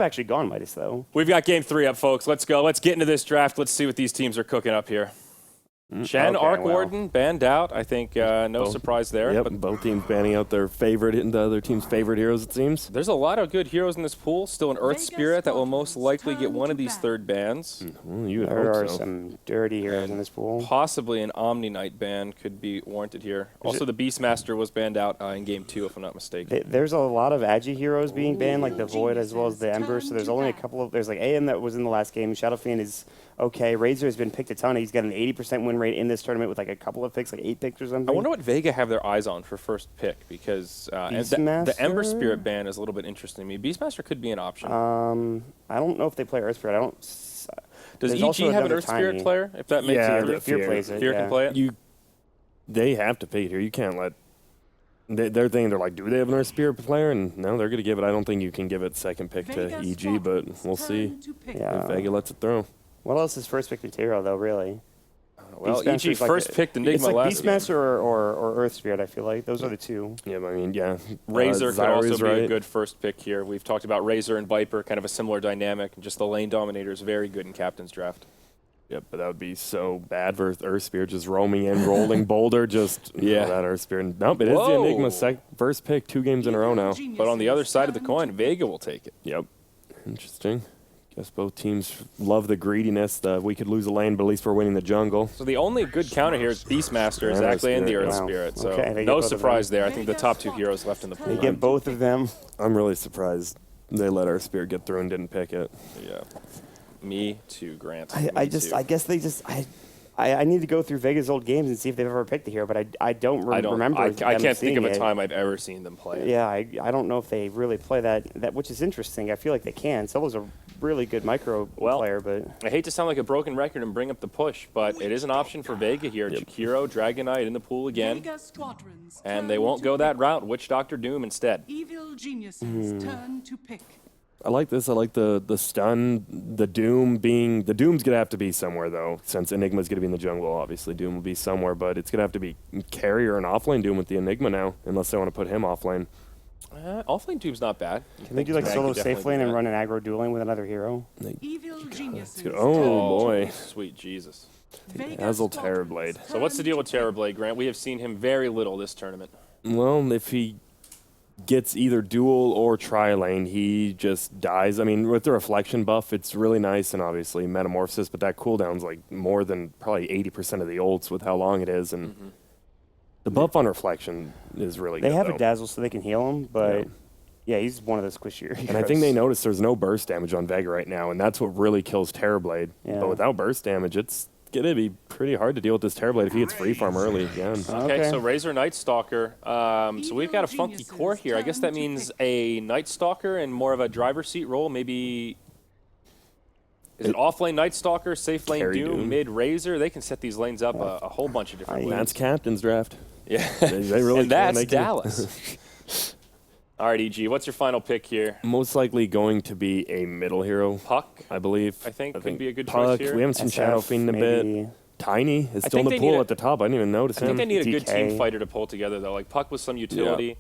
Actually gone Midas, though. We've got game 3 up, folks. Let's go. Let's get into this draft. Let's see what these teams are cooking up here. Shen, okay, Arc well. Warden, banned out. I think no surprise there. Yep, But both teams banning out their favorite and the other team's favorite heroes, it seems. there's a lot of good heroes in this pool. Still an Earth Vega Spirit that will most Squadron's likely get turn one of to these bat. third bans. Well, you would There hope are so. some dirty heroes in this pool. Possibly an Omni Knight ban could be warranted here. Also, the Beastmaster was banned out in game 2, if I'm not mistaken. There's a lot of Agi heroes being banned, like the Void as well as the Ember. So there's only a couple of. There's like AM that was in the last game. Shadow Fiend is okay. Razor has been picked a ton. He's got an 80% win rate in this tournament with like a couple of picks, like 8 picks or something. I wonder what Vega have their eyes on for first pick, because and the Ember Beastmaster? Spirit ban is a little bit interesting to me. Beastmaster could be an option. I don't know if they play Earth Spirit. I don't. Does there's EG also have an another Earth Spirit Tiny. player? If that makes Yeah, it the Fear plays it. Fear yeah. can play it? They have to pay it here. You can't let... They're thinking, they're like, do they have an Earth Spirit player? And no, they're going to give it. I don't think you can give it second pick to Vega EG, but we'll Squadron's see turn to pick. Yeah. if Vega lets it through. What else is first pick material though? Really? Well, Beastmaster's EG first picked Enigma It's like last game. Beastmaster or Earth Spirit. I feel like those are the two. Yeah, I mean, yeah. Razor could also Zyri's be a right. good first pick here. We've talked about Razor and Viper, kind of a similar dynamic. Just the lane dominator is very good in Captain's Draft. Yep, but that would be so bad for Earth Spirit just roaming in, rolling boulder, just Yeah. that Earth Spirit. Nope, it is the Whoa. Enigma first pick 2 games in a row now. But on the other side of the coin, Vega will take it. Yep, interesting. Guess both teams love the greediness. We could lose a lane, but at least we're winning the jungle. So the only good counter here is Beastmaster, Yeah, exactly, and the Spirit, Earth wow. Spirit. So Okay, they get no both of surprise them. there. I think the top 2 heroes left in the They pool. get both of them. I'm really surprised they let Earth Spirit get through and didn't pick it. Yeah. Me too, Grant. I Me just too. I guess they just I need to go through Vega's old games and see if they've ever picked a hero, but I don't remember. I them can't think of a seeing it. time I've ever seen them play it. Yeah, I don't know if they really play that, which is interesting. I feel like they can. Solo's a really good micro player, but I hate to sound like a broken record and bring up the push, but it is an option for Vega here. Jakiro, Dragon Knight in the pool again. Vega Squadron's And turn they won't to go that pick. route. Witch Doctor Doom instead. Evil Genius's turn to pick. I like this. I like the stun, the Doom being... The Doom's going to have to be somewhere, though, since Enigma's going to be in the jungle. Obviously, Doom will be somewhere, but it's going to have to be carrier and offlane Doom with the Enigma now, unless they want to put him offlane. Offlane Doom's not bad. can they do like Drag solo could definitely safe do lane that. and run an aggro dueling with another hero? Evil Genius's good. Oh, boy. Sweet Jesus. Vega Dazzle Squadron's Terrorblade. So what's the turn deal to with Terrorblade, Grant? We have seen him very little this tournament. Well, if he gets either dual or tri-lane, he just dies. I mean, with the reflection buff, it's really nice, and obviously metamorphosis, but that cooldown's like more than probably 80% of the ults with how long it is, and the buff on reflection is really They good, have though. a dazzle so they can heal him, but yeah, he's one of the squishier heroes. And I think they noticed there's no burst damage on Vega right now, and that's what really kills Terrorblade. Yeah. But without burst damage, it's going to be pretty hard to deal with this Terrorblade if he gets free farm early again. Okay, so Razor Night Stalker. So we've got a funky core here. I guess that means a Night Stalker and more of a driver's seat role. Maybe is it off-lane Night Stalker, safe lane Carry Doom, Doom. mid Razor? They can set these lanes up a whole bunch of different ways. That's Captain's Draft. Yeah, They really and can. that's They can. Dallas. All right, EG, what's your final pick here? Most likely going to be a middle hero, Puck? I believe. I think could be a good choice Puck. here. We haven't seen Shadow SF, Fiend in a maybe. bit. Tiny is I still in think the they pool need a- at the top. I didn't even notice I think him. they need a good DK. team fighter to pull together, though. Like Puck with some utility.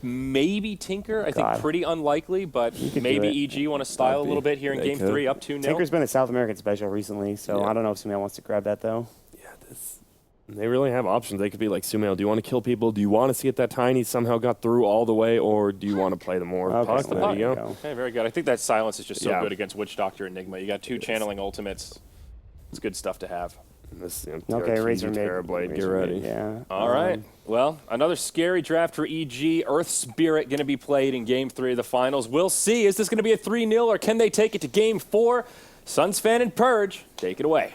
Maybe Tinker. I think God. pretty unlikely, but could maybe do EG want to style a little bit here in They Game could. 3, up 2-0. Tinker's been a South American special recently, so Yeah. I don't know if somebody wants to grab that though. They really have options. They could be like, Sumail, do you want to kill people? Do you want to see if that Tiny somehow got through all the way, or do you want to play the more Okay, Puck? so There you go. Okay, very good. I think that silence is just so Yeah. good against Witch Doctor Enigma. You got 2 channeling ultimates. It's good stuff to have. This, Okay, Razor mid. Terrorblade, get Razor mid, ready. Yeah. All right. Well, another scary draft for EG. Earth Spirit going to be played in Game 3 of the finals. We'll see. Is this going to be a 3-0, or can they take it to Game 4? Suns Fan and Purge, take it away.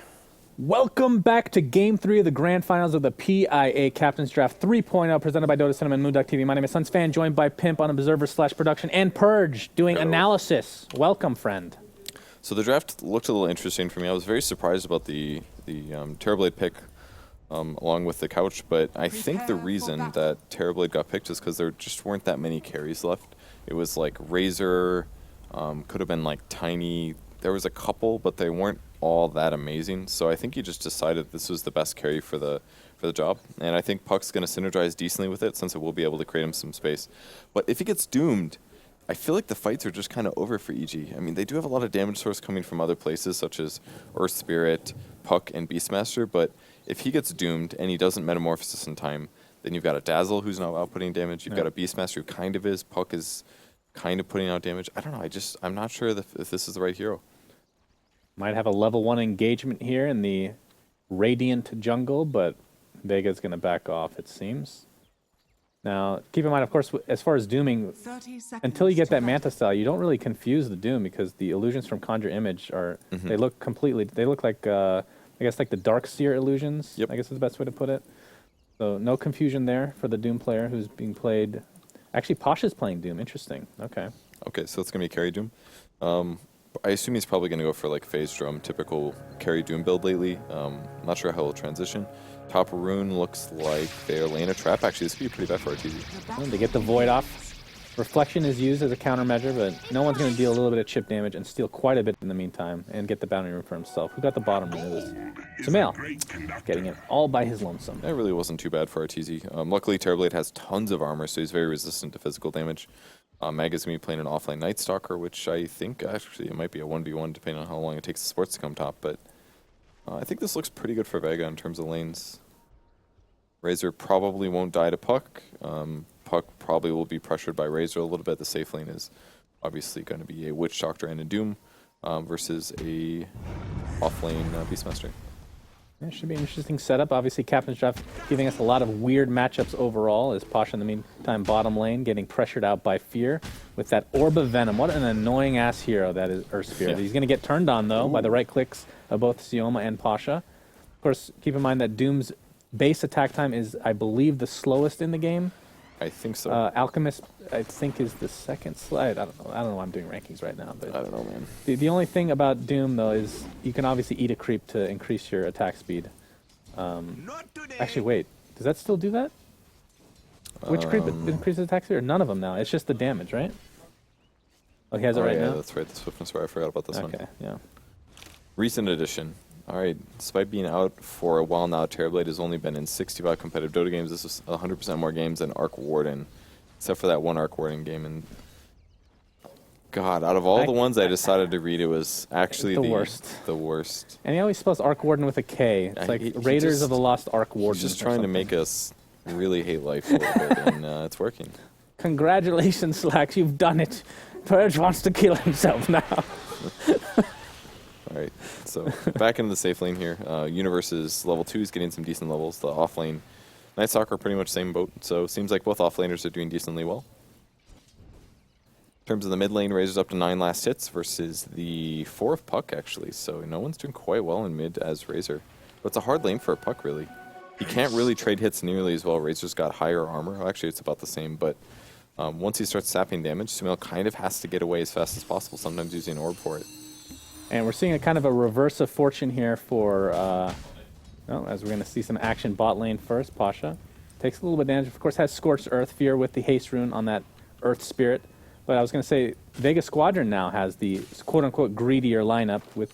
Welcome back to Game 3 of the Grand Finals of the PIA Captain's Draft 3.0, presented by Dota Cinema and moonducktv. My name is Suns Fan, joined by Pimp on Observer/Production, and Purge doing analysis. Welcome, friend. So the draft looked a little interesting for me. I was very surprised about the Terrorblade pick along with the couch, but I think the reason that Terrorblade got picked is because there just weren't that many carries left. It was like Razor, could have been like Tiny. There was a couple, but they weren't all that amazing. So I think he just decided this was the best carry for the job. And I think Puck's going to synergize decently with it, since it will be able to create him some space. But if he gets doomed, I feel like the fights are just kind of over for EG. I mean, they do have a lot of damage source coming from other places, such as Earth Spirit, Puck, and Beastmaster, but if he gets doomed and he doesn't Metamorphosis in time, then you've got a Dazzle who's not outputting damage, you've got a Beastmaster who kind of is, Puck is kind of putting out damage. I don't know, I'm not sure if this is the right hero. Might have a level 1 engagement here in the Radiant jungle, but Vega's going to back off, it seems. Now, keep in mind, of course, as far as dooming, 30 seconds until you get to that battle. Manta style, you don't really confuse the doom because the illusions from Conjure Image are, they look like, I guess, like the Dark Seer illusions, Yep. I guess is the best way to put it. So no confusion there for the Doom player who's being played. Actually, Pasha's playing Doom. Interesting. Okay. Okay, so it's going to be carry Doom. I assume he's probably going to go for like Phase Drum, typical carry Doom build lately. Not sure how he'll transition. Top Rune looks like they're laying a trap. Actually, this could be pretty bad for RTZ. Well, they get the Void off. Reflection is used as a countermeasure, but no one's going to deal a little bit of chip damage and steal quite a bit in the meantime and get the bounty room for himself. Who got the bottom rune? It was Sumail, getting it all by his lonesome. That really wasn't too bad for RTZ. Luckily, Terrorblade has tons of armor, so he's very resistant to physical damage. Mag is going to be playing an offlane Night Stalker, which I think actually it might be a 1v1 depending on how long it takes the sports to come top, but I think this looks pretty good for Vega in terms of lanes. Razor probably won't die to Puck. Puck probably will be pressured by Razor a little bit. The safe lane is obviously going to be a Witch Doctor and a Doom versus a offlane Beastmaster. It should be an interesting setup. Obviously, Captain's Draft giving us a lot of weird matchups overall, as Pasha, in the meantime, bottom lane, getting pressured out by Fear with that Orb of Venom. What an annoying-ass hero that is Earth Spirit. Yeah. He's going to get turned on, though, by the right clicks of both Sioma and Pasha. Of course, keep in mind that Doom's base attack time is, I believe, the slowest in the game. I think so. Alchemist, I think, is the second slide. I don't know why I'm doing rankings right now. But I don't know, man. the only thing about Doom, though, is you can obviously eat a creep to increase your attack speed. Actually, wait. Does that still do that? Which creep increases attack speed? Or none of them now? It's just the damage, right? Oh, he has it right yeah, now? that's right. The Swiftness Bar. I forgot about this one. Okay, yeah. Recent addition. All right. Despite being out for a while now, Terrorblade has only been in 65 competitive Dota games. This is 100% more games than Arc Warden, except for that one Arc Warden game. And God, out of all the ones I decided to read, it was actually The worst. The worst. And he always spells Arc Warden with a K. It's like he Raiders just- of the Lost Arc Warden. He's just or trying to something. make us really hate life a little bit, and it's working. Congratulations, Slacks. You've done it. Purge wants to kill himself now. All right, so back into the safe lane here. Universe is level 2. He's getting some decent levels. The off lane, Night Stalker, pretty much same boat. So it seems like both off laners are doing decently well. In terms of the mid lane, Razor's up to 9 last hits versus the 4 of Puck, actually. So no one's doing quite well in mid as Razor. But it's a hard lane for a Puck, really. He can't really trade hits nearly as well. Razor's got higher armor. Well, actually, it's about the same, but once he starts sapping damage, Sumail kind of has to get away as fast as possible, sometimes using an orb for it. And we're seeing a kind of a reverse of fortune here for, as we're going to see some action bot lane first. Pasha takes a little bit of damage. Of course, has Scorched Earth Fear with the haste rune on that Earth Spirit. But I was going to say, Vega Squadron now has the quote-unquote greedier lineup with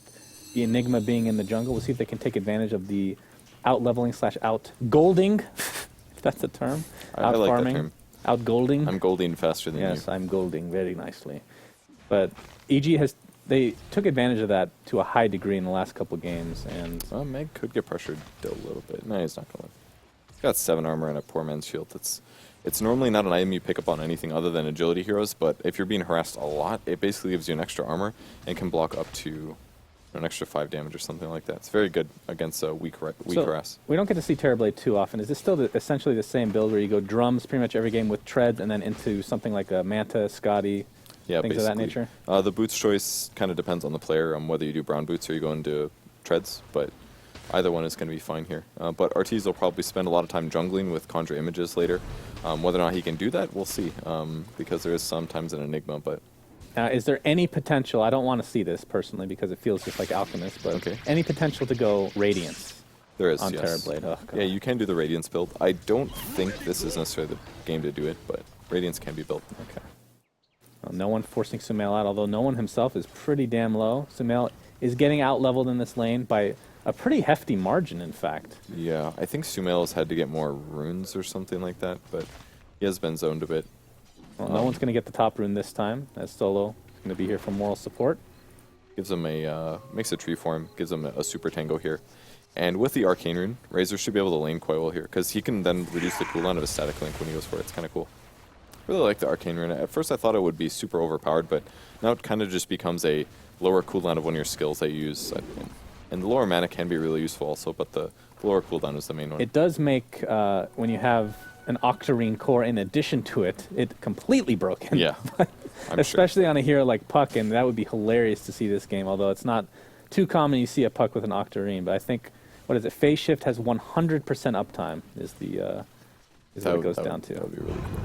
the Enigma being in the jungle. We'll see if they can take advantage of the out-leveling / out-golding, if that's a term. I like that term. Out-golding. I'm golding faster than you. Yes, I'm golding very nicely. But EG they took advantage of that to a high degree in the last couple games, and Meg could get pressured a little bit. No, he's not going to. He's got 7 armor and a poor man's shield. It's normally not an item you pick up on anything other than agility heroes, but if you're being harassed a lot, it basically gives you an extra armor and can block up to an extra 5 damage or something like that. It's very good against a weak harass. We don't get to see Terrorblade too often. Is this still essentially the same build where you go drums pretty much every game with treads and then into something like a Manta, Scotty, Yeah, things basically. of that nature? The boots choice kind of depends on the player, whether you do brown boots or you go into treads, but either one is going to be fine here. But Ortiz will probably spend a lot of time jungling with Conjure Images later. Whether or not he can do that, we'll see, because there is sometimes an Enigma, but... Now, is there any potential, I don't want to see this personally because it feels just like Alchemist, but Okay. any potential to go Radiance There is, on yes. Terrorblade? Oh, God. Yeah, you can do the Radiance build. I don't think this is necessarily the game to do it, but Radiance can be built. Okay. Well, no one forcing Sumail out, although no one himself is pretty damn low. Sumail is getting out-leveled in this lane by a pretty hefty margin, in fact. Yeah, I think Sumail has had to get more runes or something like that, but he has been zoned a bit. Well, no one's going to get the top rune this time, as Solo is going to be here for moral support. Gives him makes a tree form, gives him a super tango here. And with the Arcane Rune, Razor should be able to lane quite well here, because he can then reduce the cooldown of his static link when he goes for it. It's kind of cool. Really like the Arcane Rune. At first I thought it would be super overpowered, but now it kind of just becomes a lower cooldown of one of your skills that you use. And the lower mana can be really useful also, but the lower cooldown is the main one. It does make, when you have an Octarine core in addition to it, it completely broken. Yeah, I'm Especially on a hero like Puck, and that would be hilarious to see this game, although it's not too common you see a Puck with an Octarine. But I think, what is it, Phase Shift has 100% uptime is what it goes down to. That would be really cool.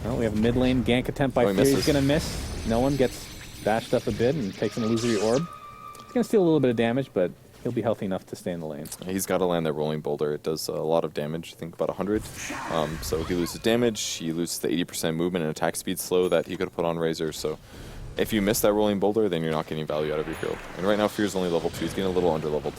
Well, we have a mid lane gank attempt by Oh, he Fear. He's misses. going to miss. No one gets bashed up a bit and takes an illusory orb. He's going to steal a little bit of damage, but he'll be healthy enough to stay in the lane. He's got to land that rolling boulder. It does a lot of damage, I think about 100. So he loses damage, he loses the 80% movement and attack speed slow that he could have put on Razor. So if you miss that rolling boulder, then you're not getting value out of your hero. And right now Fear's only level 2. He's getting a little under-leveled.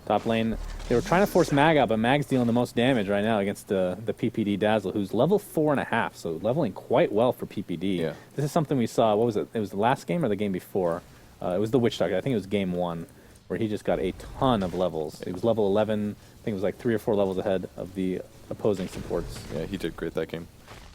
Top lane, they were trying to force Mag out, but Mag's dealing the most damage right now against the PPD Dazzle, who's level 4.5, so leveling quite well for PPD. Yeah. This is something we saw, what was it? It was the last game or the game before? It was the Witch Doctor. I think it was game 1, where he just got a ton of levels. He was level 11, I think it was like 3 or 4 levels ahead of the opposing supports. Yeah, he did great that game.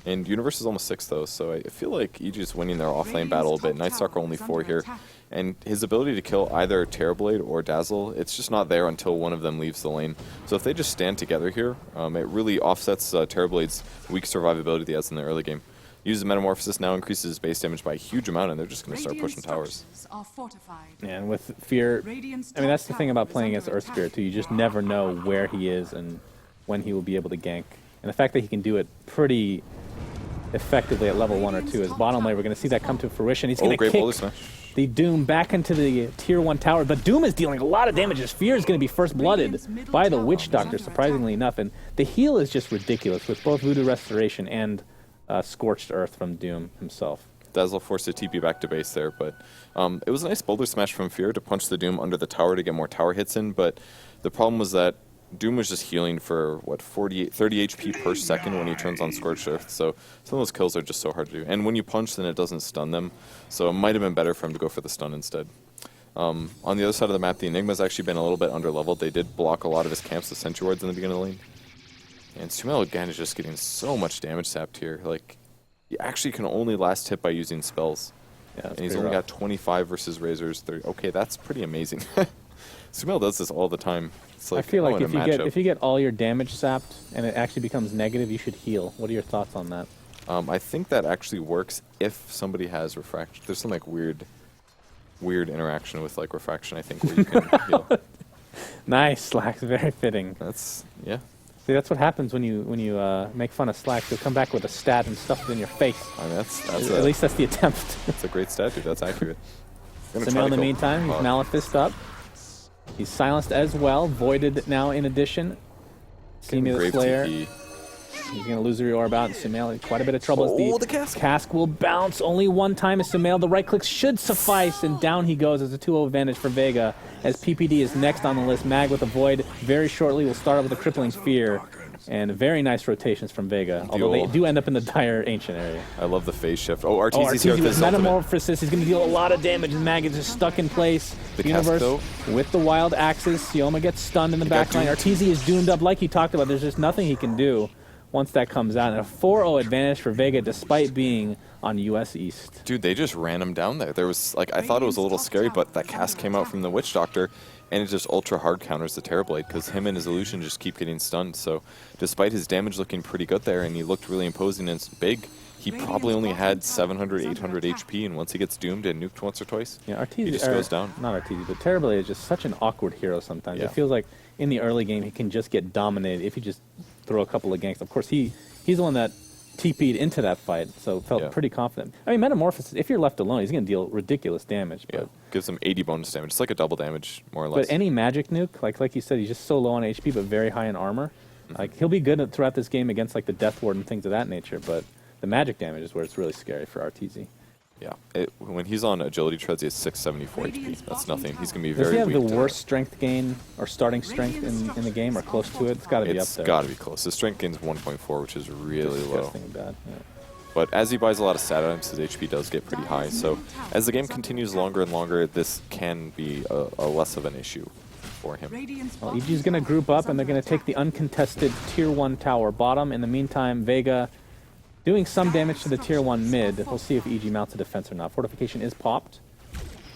And Universe is almost 6 though, so I feel like EG is winning their offlane battle a bit. Nightstalker only 4 here. And his ability to kill either Terrorblade or Dazzle, it's just not there until one of them leaves the lane. So if they just stand together here, it really offsets Terrorblade's weak survivability that he has in the early game. Uses Metamorphosis now, increases his base damage by a huge amount, and they're just going to start pushing towers. And with Fear, I mean, that's the thing about playing against Earth Spirit, too. You just never know where he is and when he will be able to gank. And the fact that he can do it pretty effectively at level 1 or 2 is bottom lane. We're going to see that come to fruition. He's going to Great kick boulder smash. the Doom back into the tier 1 tower, but Doom is dealing a lot of damage. His Fear is going to be first blooded by the Witch Doctor, surprisingly enough, and the heal is just ridiculous with both Voodoo Restoration and Scorched Earth from Doom himself. Dazzle forced a TP back to base there, but it was a nice boulder smash from Fear to punch the Doom under the tower to get more tower hits in, but the problem was that Doom was just healing for, what, 30 HP per second when he turns on Scorched Earth, so some of those kills are just so hard to do. And when you punch, then it doesn't stun them, so it might have been better for him to go for the stun instead. On the other side of the map, the Enigma's actually been a little bit under-leveled. They did block a lot of his camps, the Sentry Wards in the beginning of the lane. And Sumail again is just getting so much damage sapped here. Like, he actually can only last hit by using spells. Yeah, and he's only got 25 versus Razor's 30. Okay, that's pretty amazing. Sumail does this all the time. It's like, I feel like in a if you get all your damage sapped and it actually becomes negative, you should heal. What are your thoughts on that? I think that actually works if somebody has refraction. There's some like weird interaction with like refraction, I think, where you can heal. Nice, Slacks. Very fitting. That's, yeah. See, that's what happens when you make fun of Slacks. He'll come back with a stat and stuff it in your face. I mean, At least that's the attempt. That's a great stat, dude. That's accurate. Sumail, in the meantime, he's Malefist up. He's silenced as well. Voided now in addition. Seemia the Slayer. TP. He's going to lose the orb out. And Sumail in quite a bit of trouble. Oh, the cask. Cask will bounce only one time as Sumail. The right click should suffice, and down he goes as a 2-0 advantage for Vega. As PPD is next on the list. Mag with a Void very shortly. We'll start off with a Crippling Fear. And very nice rotations from Vega, although they do end up in the dire Ancient area. I love the phase shift. Oh, RTZ's here with with his ultimate. Metamorphosis. He's going to deal a lot of damage, and Mag is just stuck in place. The Universe Casto. with the Wild Axes. Sioma gets stunned in the back line. RTZ is doomed up like he talked about. There's just nothing he can do once that comes out. And a 4-0 advantage for Vega despite being on US East. Dude, they just ran him down there. There was, like, I thought it was a little scary, but that cast came out from the Witch Doctor, and it just ultra hard counters the Terrorblade because him and his illusion just keep getting stunned. So despite his damage looking pretty good there, and he looked really imposing and big, he probably only had 700, 800 HP, and once he gets doomed and nuked once or twice, Yeah, RTZ, he just goes down. Not RTZ, but Terrorblade is just such an awkward hero sometimes. Yeah. It feels like in the early game he can just get dominated if you just throw a couple of ganks. Of course, he's the one that TP'd into that fight, so felt pretty confident. I mean, Metamorphosis, if you're left alone, he's going to deal ridiculous damage. Yeah, But, gives him 80 bonus damage. It's like a double damage, more or less. but any magic nuke, like you said, he's just so low on HP but very high in armor. Like he'll be good throughout this game against like the Death Ward and things of that nature, but the magic damage is where it's really scary for RTZ. Yeah, when he's on agility treads, he has 674 HP. That's nothing. He's going to be Does very he have weak the to worst strength gain or starting strength in the game or close to it? It's got to be up It's there. got to be close. His strength gain's 1.4, which is really low. Disgusting bad. Yeah. But as he buys a lot of stat items, his HP does get pretty high. So as the game continues longer and longer, this can be a less of an issue for him. Well, EG's going to group up, and they're going to take the uncontested Tier 1 tower bottom. In the meantime, Vega doing some damage to the Tier 1 mid. We'll see if EG mounts a defense or not. Fortification is popped.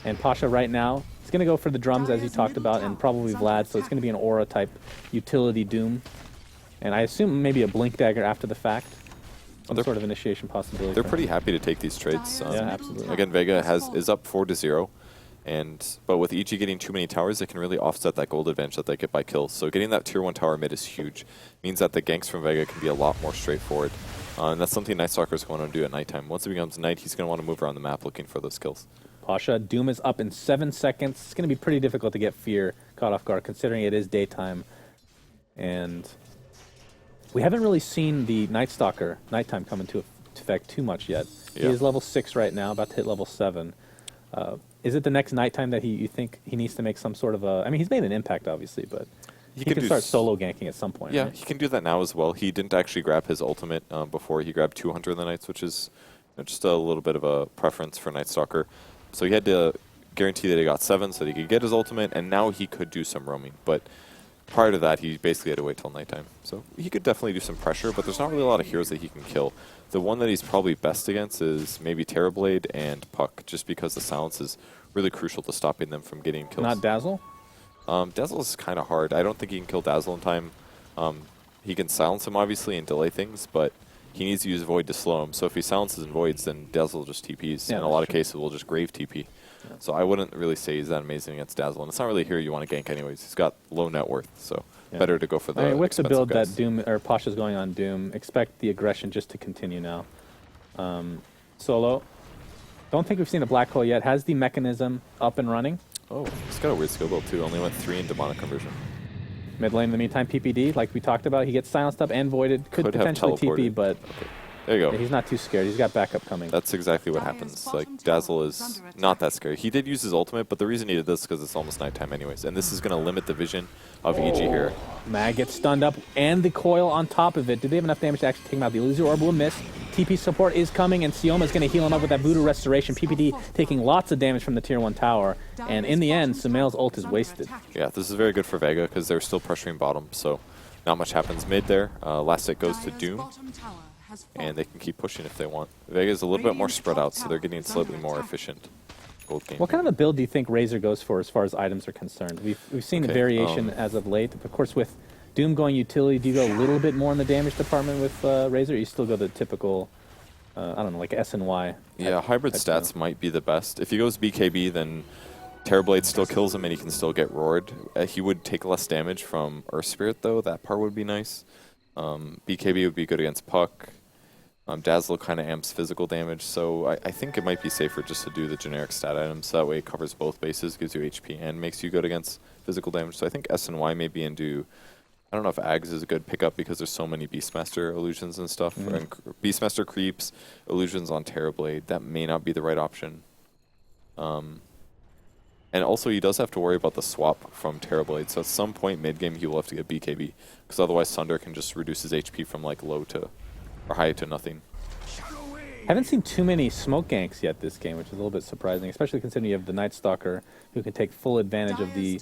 And Pasha right now is going to go for the drums, as you talked about, and probably Vlad. So it's going to be an aura-type utility Doom. And I assume maybe a Blink Dagger after the fact. Some sort of initiation possibility. They're pretty happy to take these trades. Yeah, absolutely. Again, Vega is up 4-0. But with EG getting too many towers, they can really offset that gold advantage that they get by kills. So getting that Tier 1 tower mid is huge. Means that the ganks from Vega can be a lot more straightforward. And that's something Night Stalker is going to do at nighttime. Once it becomes night, he's going to want to move around the map looking for those kills. Pasha, Doom is up in 7 seconds. It's going to be pretty difficult to get Fear caught off guard, considering it is daytime. And we haven't really seen the Night Stalker nighttime come into effect too much yet. Yeah. He is level 6 right now, about to hit level 7. Is it the next nighttime that you think he needs to make some sort of a... I mean, he's made an impact, obviously, but he can start solo ganking at some point, Yeah, right? he can do that now as well. He didn't actually grab his ultimate before he grabbed 200 in the Knights, which is just a little bit of a preference for Night Stalker. So he had to guarantee that he got 7 so that he could get his ultimate, and now he could do some roaming. But prior to that, he basically had to wait till nighttime. So he could definitely do some pressure, but there's not really a lot of heroes that he can kill. The one that he's probably best against is maybe Terrorblade and Puck, just because the silence is really crucial to stopping them from getting kills. Not Dazzle? Dazzle is kind of hard. I don't think he can kill Dazzle in time. He can silence him, obviously, and delay things, but he needs to use Void to slow him. So if he silences and Voids, then Dazzle just TPs. Yeah, in a lot of cases, will just Grave TP. Yeah. So I wouldn't really say he's that amazing against Dazzle. And it's not really a hero you want to gank anyways. He's got low net worth, so better to go for the with the build guys. that Doom or Pasha's going on Doom, expect the aggression just to continue now. Solo, don't think we've seen a black hole yet. Has the mechanism up and running? Oh, he's got a weird skill build too. Only went 3 in demonic conversion. Mid lane in the meantime, PPD, like we talked about, he gets silenced up and voided. Could potentially TP, but there you go. He's not too scared. He's got backup coming. That's exactly what happens. Like, Dazzle is not that scary. He did use his ultimate, but the reason he did this is because it's almost nighttime anyways. And this is going to limit the vision of EG here. Mag gets stunned up, and the coil on top of it. Did they have enough damage to actually take him out? The Illusory Orb will miss. TP support is coming, and Sioma is going to heal him up with that Voodoo Restoration. PPD taking lots of damage from the Tier 1 tower. And in the end, Sumail's ult is wasted. Yeah, this is very good for Vega because they're still pressuring bottom, so not much happens mid there. Last hit goes to Doom, and they can keep pushing if they want. Vega's a little bit more spread out, so they're getting slightly more efficient gold game. What kind of a build do you think Razor goes for as far as items are concerned? We've seen a variation as of late. Of course, with Doom going utility, do you go a little bit more in the damage department with Razor, or you still go the typical, I don't know, like S and Y? Yeah, hybrid stats might be the best. If he goes BKB, then Terrorblade still kills him and he can still get roared. He would take less damage from Earth Spirit, though. That part would be nice. BKB would be good against Puck. Dazzle kind of amps physical damage, so I think it might be safer just to do the generic stat items. That way it covers both bases, gives you HP, and makes you good against physical damage. So I think S and Y may be into... I don't know if Ags is a good pickup because there's so many Beastmaster illusions and stuff. And Beastmaster creeps, illusions on Terrorblade. That may not be the right option. And also, he does have to worry about the swap from Terrorblade. So at some point mid-game, he will have to get BKB. Because otherwise, Sunder can just reduce his HP from like low to... or high to nothing. Haven't seen too many smoke ganks yet this game, which is a little bit surprising, especially considering you have the Night Stalker who can take full advantage of the...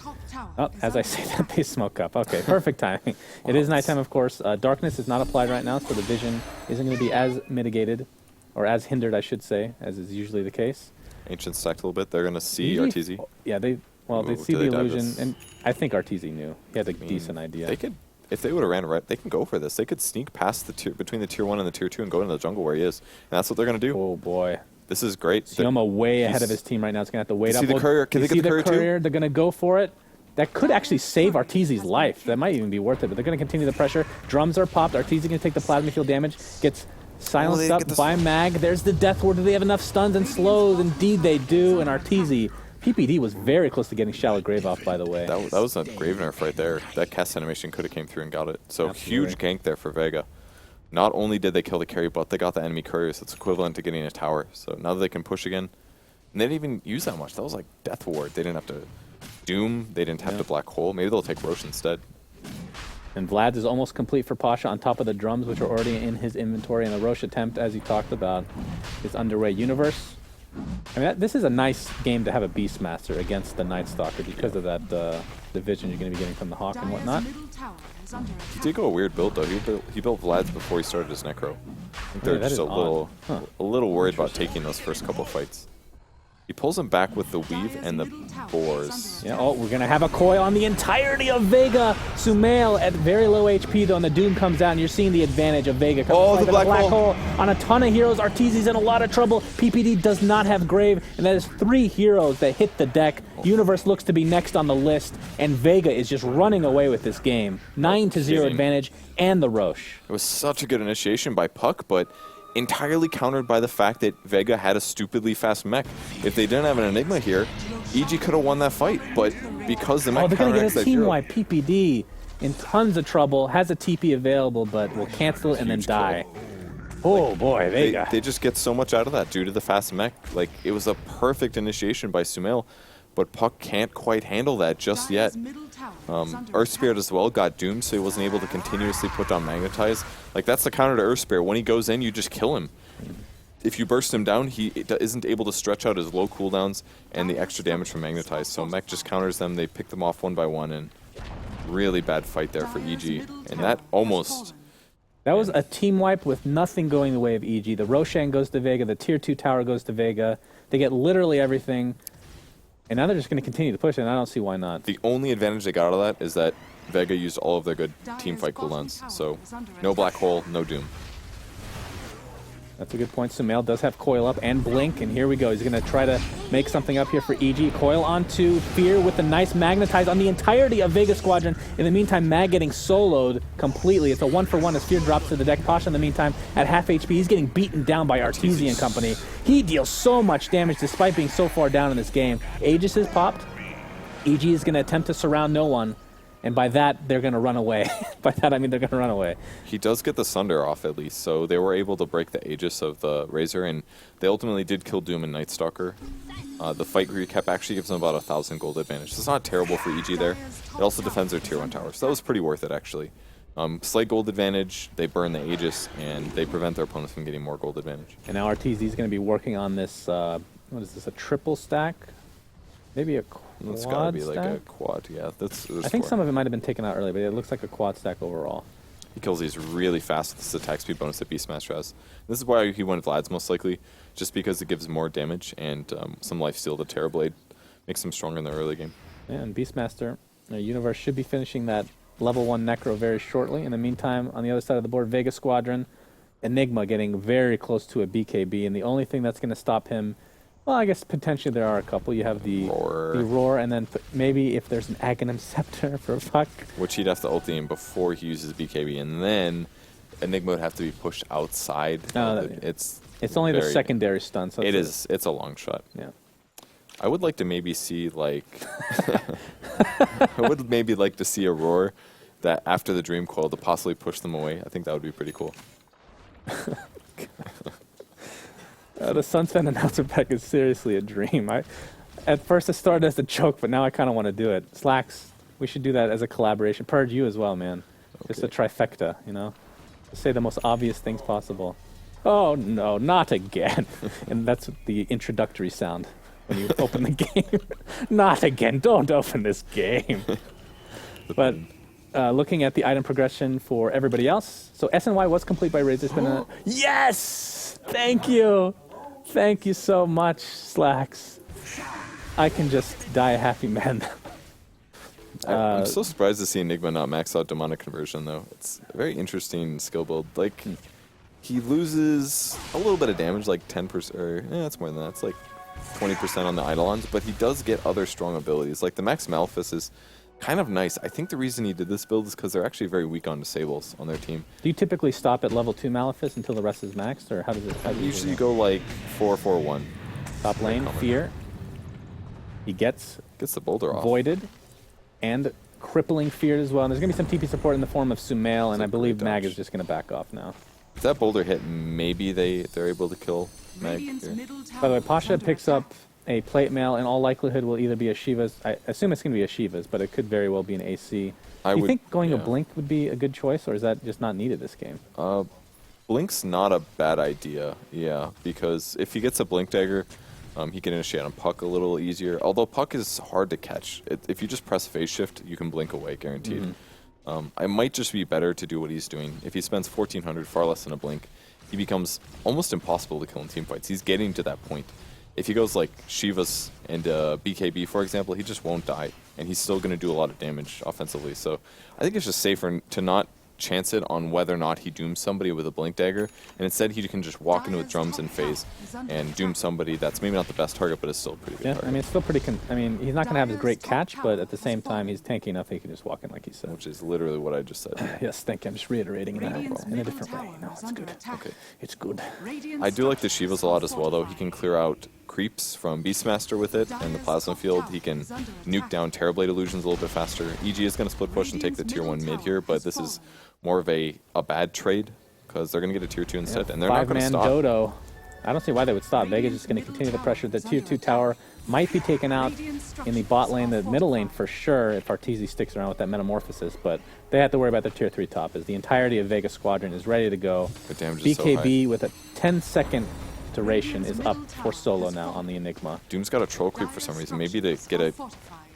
Oh, as I say that, they smoke up. Okay, perfect timing. It is nighttime, of course. Darkness is not applied right now, so the vision isn't going to be as mitigated, or as hindered, I should say, as is usually the case. Ancient stacked a little bit. They're going to see RTZ. Yeah, they see the illusion, and I think RTZ knew. He had a decent idea. They could... If they would have ran right, they can go for this. They could sneak past the between the Tier 1 and the Tier 2 and go into the jungle where he is. And that's what they're going to do. Oh, boy. This is great. Sioma way ahead of his team right now. He's going to have to wait up. See the courier? Can they get the courier too? They're going to go for it. That could actually save Arteezy's life. That might even be worth it, but they're going to continue the pressure. Drums are popped. Arteezy going to take the plasma field damage. Gets silenced up by Mag. There's the Death Ward. Do they have enough stuns and slows? Indeed they do. And Arteezy... PPD was very close to getting Shallow Grave off, by the way. That was a Grave nerf right there. That cast animation could have came through and got it. So Absolutely. Huge gank there for Vega. Not only did they kill the carry, but they got the enemy courier, so it's equivalent to getting a tower. So now that they can push again, and they didn't even use that much. That was like Death Ward. They didn't have to Doom. They didn't have to Black Hole. Maybe they'll take Roche instead. And Vlad's is almost complete for Pasha on top of the drums, which are already in his inventory. And the Roche attempt, as he talked about, is underway. Universe. I mean, this is a nice game to have a Beastmaster against the Night Stalker because of that division you're going to be getting from the Hawk and whatnot. He did go a weird build though. He built Vlad's before he started his Necro. I think they're just a little worried about taking those first couple fights. He pulls him back with the weave and the boars. Yeah, oh, we're going to have a coil on the entirety of Vega. Sumail at very low HP, though, and the Doom comes out, and you're seeing the advantage of Vega. Oh, the black hole. On a ton of heroes. Arteezy's in a lot of trouble. PPD does not have Grave, and that is 3 heroes that hit the deck. Universe looks to be next on the list, and Vega is just running away with this game. 9-0 advantage, and the Roche. It was such a good initiation by Puck, but entirely countered by the fact that Vega had a stupidly fast mech. If they didn't have an Enigma here, EG could have won that fight, but because the mech they're going to counteracts get a that team hero, wipe. PPD in tons of trouble, has a TP available, but will cancel it and then die. Oh boy, Vega. they just get so much out of that due to the fast mech. Like, it was a perfect initiation by Sumail, but Puck can't quite handle that just yet. Earth Spirit as well got doomed, so he wasn't able to continuously put down Magnetize. Like, that's the counter to Earth Spirit. When he goes in, you just kill him. If you burst him down, he isn't able to stretch out his low cooldowns and the extra damage from Magnetize. So Mech just counters them. They pick them off one by one, and really bad fight there for EG. And that almost... That was a team wipe with nothing going the way of EG. The Roshan goes to Vega. The Tier 2 tower goes to Vega. They get literally everything. And now they're just going to continue to push it, and I don't see why not. The only advantage they got out of that is that Vega used all of their good team fight cooldowns. So no black hole, no doom. That's a good point. Sumail does have Coil up and Blink, and here we go. He's going to try to make something up here for EG. Coil onto Fear with a nice Magnetize on the entirety of Vega Squadron. In the meantime, Mag getting soloed completely. It's a 1-for-1 as Fear drops to the deck. Pasha, in the meantime, at half HP. He's getting beaten down by Arteezy and company. He deals so much damage despite being so far down in this game. Aegis is popped. EG is going to attempt to surround no one. And by that, they're going to run away. By that, I mean they're going to run away. He does get the Sunder off, at least, so they were able to break the Aegis of the Razor, and they ultimately did kill Doom and Night Stalker. The fight recap actually gives them about 1,000 gold advantage. So it's not terrible for EG there. It also defends their Tier 1 tower, so that was pretty worth it, actually. Slight gold advantage, they burn the Aegis, and they prevent their opponents from getting more gold advantage. And now Arteezy is going to be working on this, what is this, a triple stack? Maybe a quad It's got to be stack? like a quad, yeah. I think some of it might have been taken out early, but it looks like a quad stack overall. He kills these really fast with this attack speed bonus that Beastmaster has. This is why he went Vlad's most likely, just because it gives more damage and some lifesteal to Terrorblade. Makes him stronger in the early game. Yeah, and Beastmaster, Universe should be finishing that level 1 Necro very shortly. In the meantime, on the other side of the board, Vega Squadron, Enigma getting very close to a BKB, and the only thing that's going to stop him, well, I guess potentially there are a couple. You have the Roar, and then maybe if there's an Aghanim Scepter for Puck. Which he'd have to ulti him before he uses BKB, and then Enigma would have to be pushed outside. It's only the secondary stun. So it's a long shot. Yeah. I would like to maybe see like a Roar that after the Dream Coil to possibly push them away. I think that would be pretty cool. The Sunspan announcer pack is seriously a dream. At first it started as a joke, but now I kind of want to do it. Slacks, we should do that as a collaboration. Purge, you as well, man. Okay. Just a trifecta, you know? Just say the most obvious things possible. Oh, no, not again. And that's the introductory sound when you open the game. Not again, don't open this game. But looking at the item progression for everybody else. So SNY was complete by Razor Spin. Yes! Thank you! Thank you so much, Slacks. I can just die a happy man. I'm so surprised to see Enigma not max out Demonic Conversion, though. It's a very interesting skill build. Like, he loses a little bit of damage, like 10%, or it's more than that. It's like 20% on the Eidolons, but he does get other strong abilities. Like, the Max Malefice is kind of nice. I think the reason he did this build is because they're actually very weak on disables on their team. Do you typically stop at level 2 Malefice until the rest is maxed, or how does it? Usually go like 4-4-1. Top lane, Fear. He gets the boulder off. Voided, and crippling Fear as well. And there's going to be some TP support in the form of Sumail, and I believe Mag is just going to back off now. If that boulder hit, maybe they're able to kill Mag here. By the way, Pasha picks up a plate mail. In all likelihood, will either be a Shiva's. I assume it's going to be a Shiva's, but it could very well be an AC. Do you think going a Blink would be a good choice, or is that just not needed this game? Blink's not a bad idea, yeah, because if he gets a Blink Dagger, he can initiate on Puck a little easier. Although Puck is hard to catch. If you just press Phase Shift, you can Blink away, guaranteed. It might just be better to do what he's doing. If he spends 1,400, far less than a Blink, he becomes almost impossible to kill in team fights. He's getting to that point. If he goes like Shivas and BKB, for example, he just won't die, and he's still going to do a lot of damage offensively. So I think it's just safer to not chance it on whether or not he dooms somebody with a Blink Dagger, and instead he can just walk in with drums in phase and doom somebody that's maybe not the best target, but is still a pretty good target. I mean, it's still pretty. He's not going to have his great catch, but at the same time, he's tanky enough that he can just walk in like he said. Which is literally what I just said. Yes, thank you. I'm just reiterating that in a different way. No, it's good. Okay. It's good. I do like the Shivas a lot as well, though. He can clear out creeps from Beastmaster with it, and the Plasma Field. He can nuke down Terrorblade Illusions a little bit faster. EG is going to split push and take the tier 1 mid here, but this is more of a bad trade, because they're going to get a tier 2 instead, and they're not going to stop. 5-man Dodo. I don't see why they would stop. Vega's just going to continue the pressure. The tier 2 tower might be taken out in the bot lane, the middle lane for sure, if Arteezy sticks around with that Metamorphosis, but they have to worry about their tier 3 top, as the entirety of Vega Squadron is ready to go. The damage is BKB so high. with a 10-second duration is up for solo now on the Enigma. Doom's got a troll creep for some reason. Maybe to get a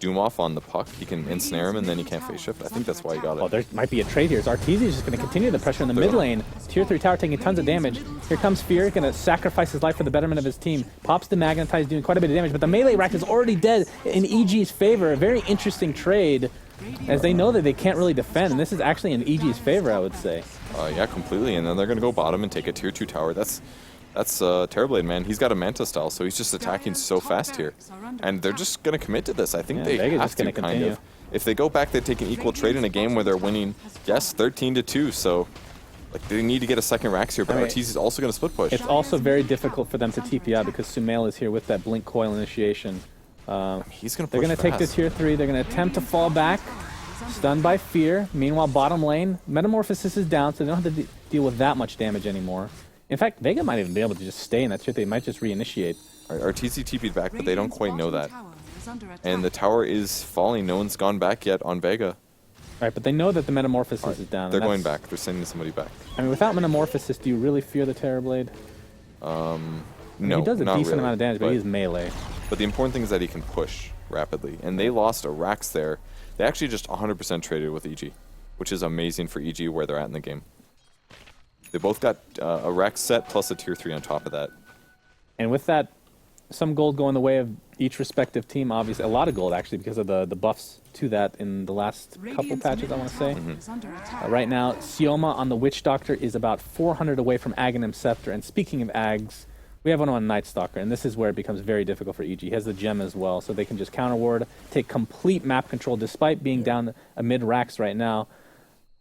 Doom off on the Puck, he can ensnare him and then he can't phase shift. I think that's why he got it. Oh, there might be a trade here. Arteezy is just going to continue the pressure in the mid lane. Tier 3 tower taking tons of damage. Here comes Fear, going to sacrifice his life for the betterment of his team. Pops the Magnetize, doing quite a bit of damage, but the melee rack is already dead in EG's favor. A very interesting trade, as they know that they can't really defend, and this is actually in EG's favor, I would say. Yeah, completely, and then they're going to go bottom and take a tier 2 tower. That's Terrorblade, man. He's got a Manta style, so he's just attacking so fast here. And they're just going to commit to this. I think they Vega's have just to, gonna kind continue. of. If they go back, they take an equal trade in a game where they're winning, yes, 13-2, so like they need to get a second Rax here, but Arteezy's also going to split push. It's also very difficult for them to TP out because Sumail is here with that Blink Coil initiation. He's going to push They're going to take the tier 3. They're going to attempt to fall back. Stunned by Fear. Meanwhile, bottom lane, Metamorphosis is down, so they don't have to deal with that much damage anymore. In fact, Vega might even be able to just stay in that tier 3. They might just reinitiate. Arteezy TP'd back, but they don't quite know that. And the tower is falling. No one's gone back yet on Vega. Right, but they know that the Metamorphosis is down. They're going back. They're sending somebody back. I mean, without Metamorphosis, do you really fear the Terrorblade? No, he does a not decent really, amount of damage, but he's melee. But the important thing is that he can push rapidly. And they lost a Rax there. They actually just 100% traded with EG, which is amazing for EG where they're at in the game. They both got a Rax set plus a tier 3 on top of that. And with that, some gold going the way of each respective team, obviously. A lot of gold, actually, because of the buffs to that in the last couple patches, I want to say. Right now, Sioma on the Witch Doctor is about 400 away from Aghanim Scepter. And speaking of Ags, we have one on Night Stalker, and this is where it becomes very difficult for EG. He has the gem as well, so they can just counter ward, take complete map control, despite being down a mid-Rax right now.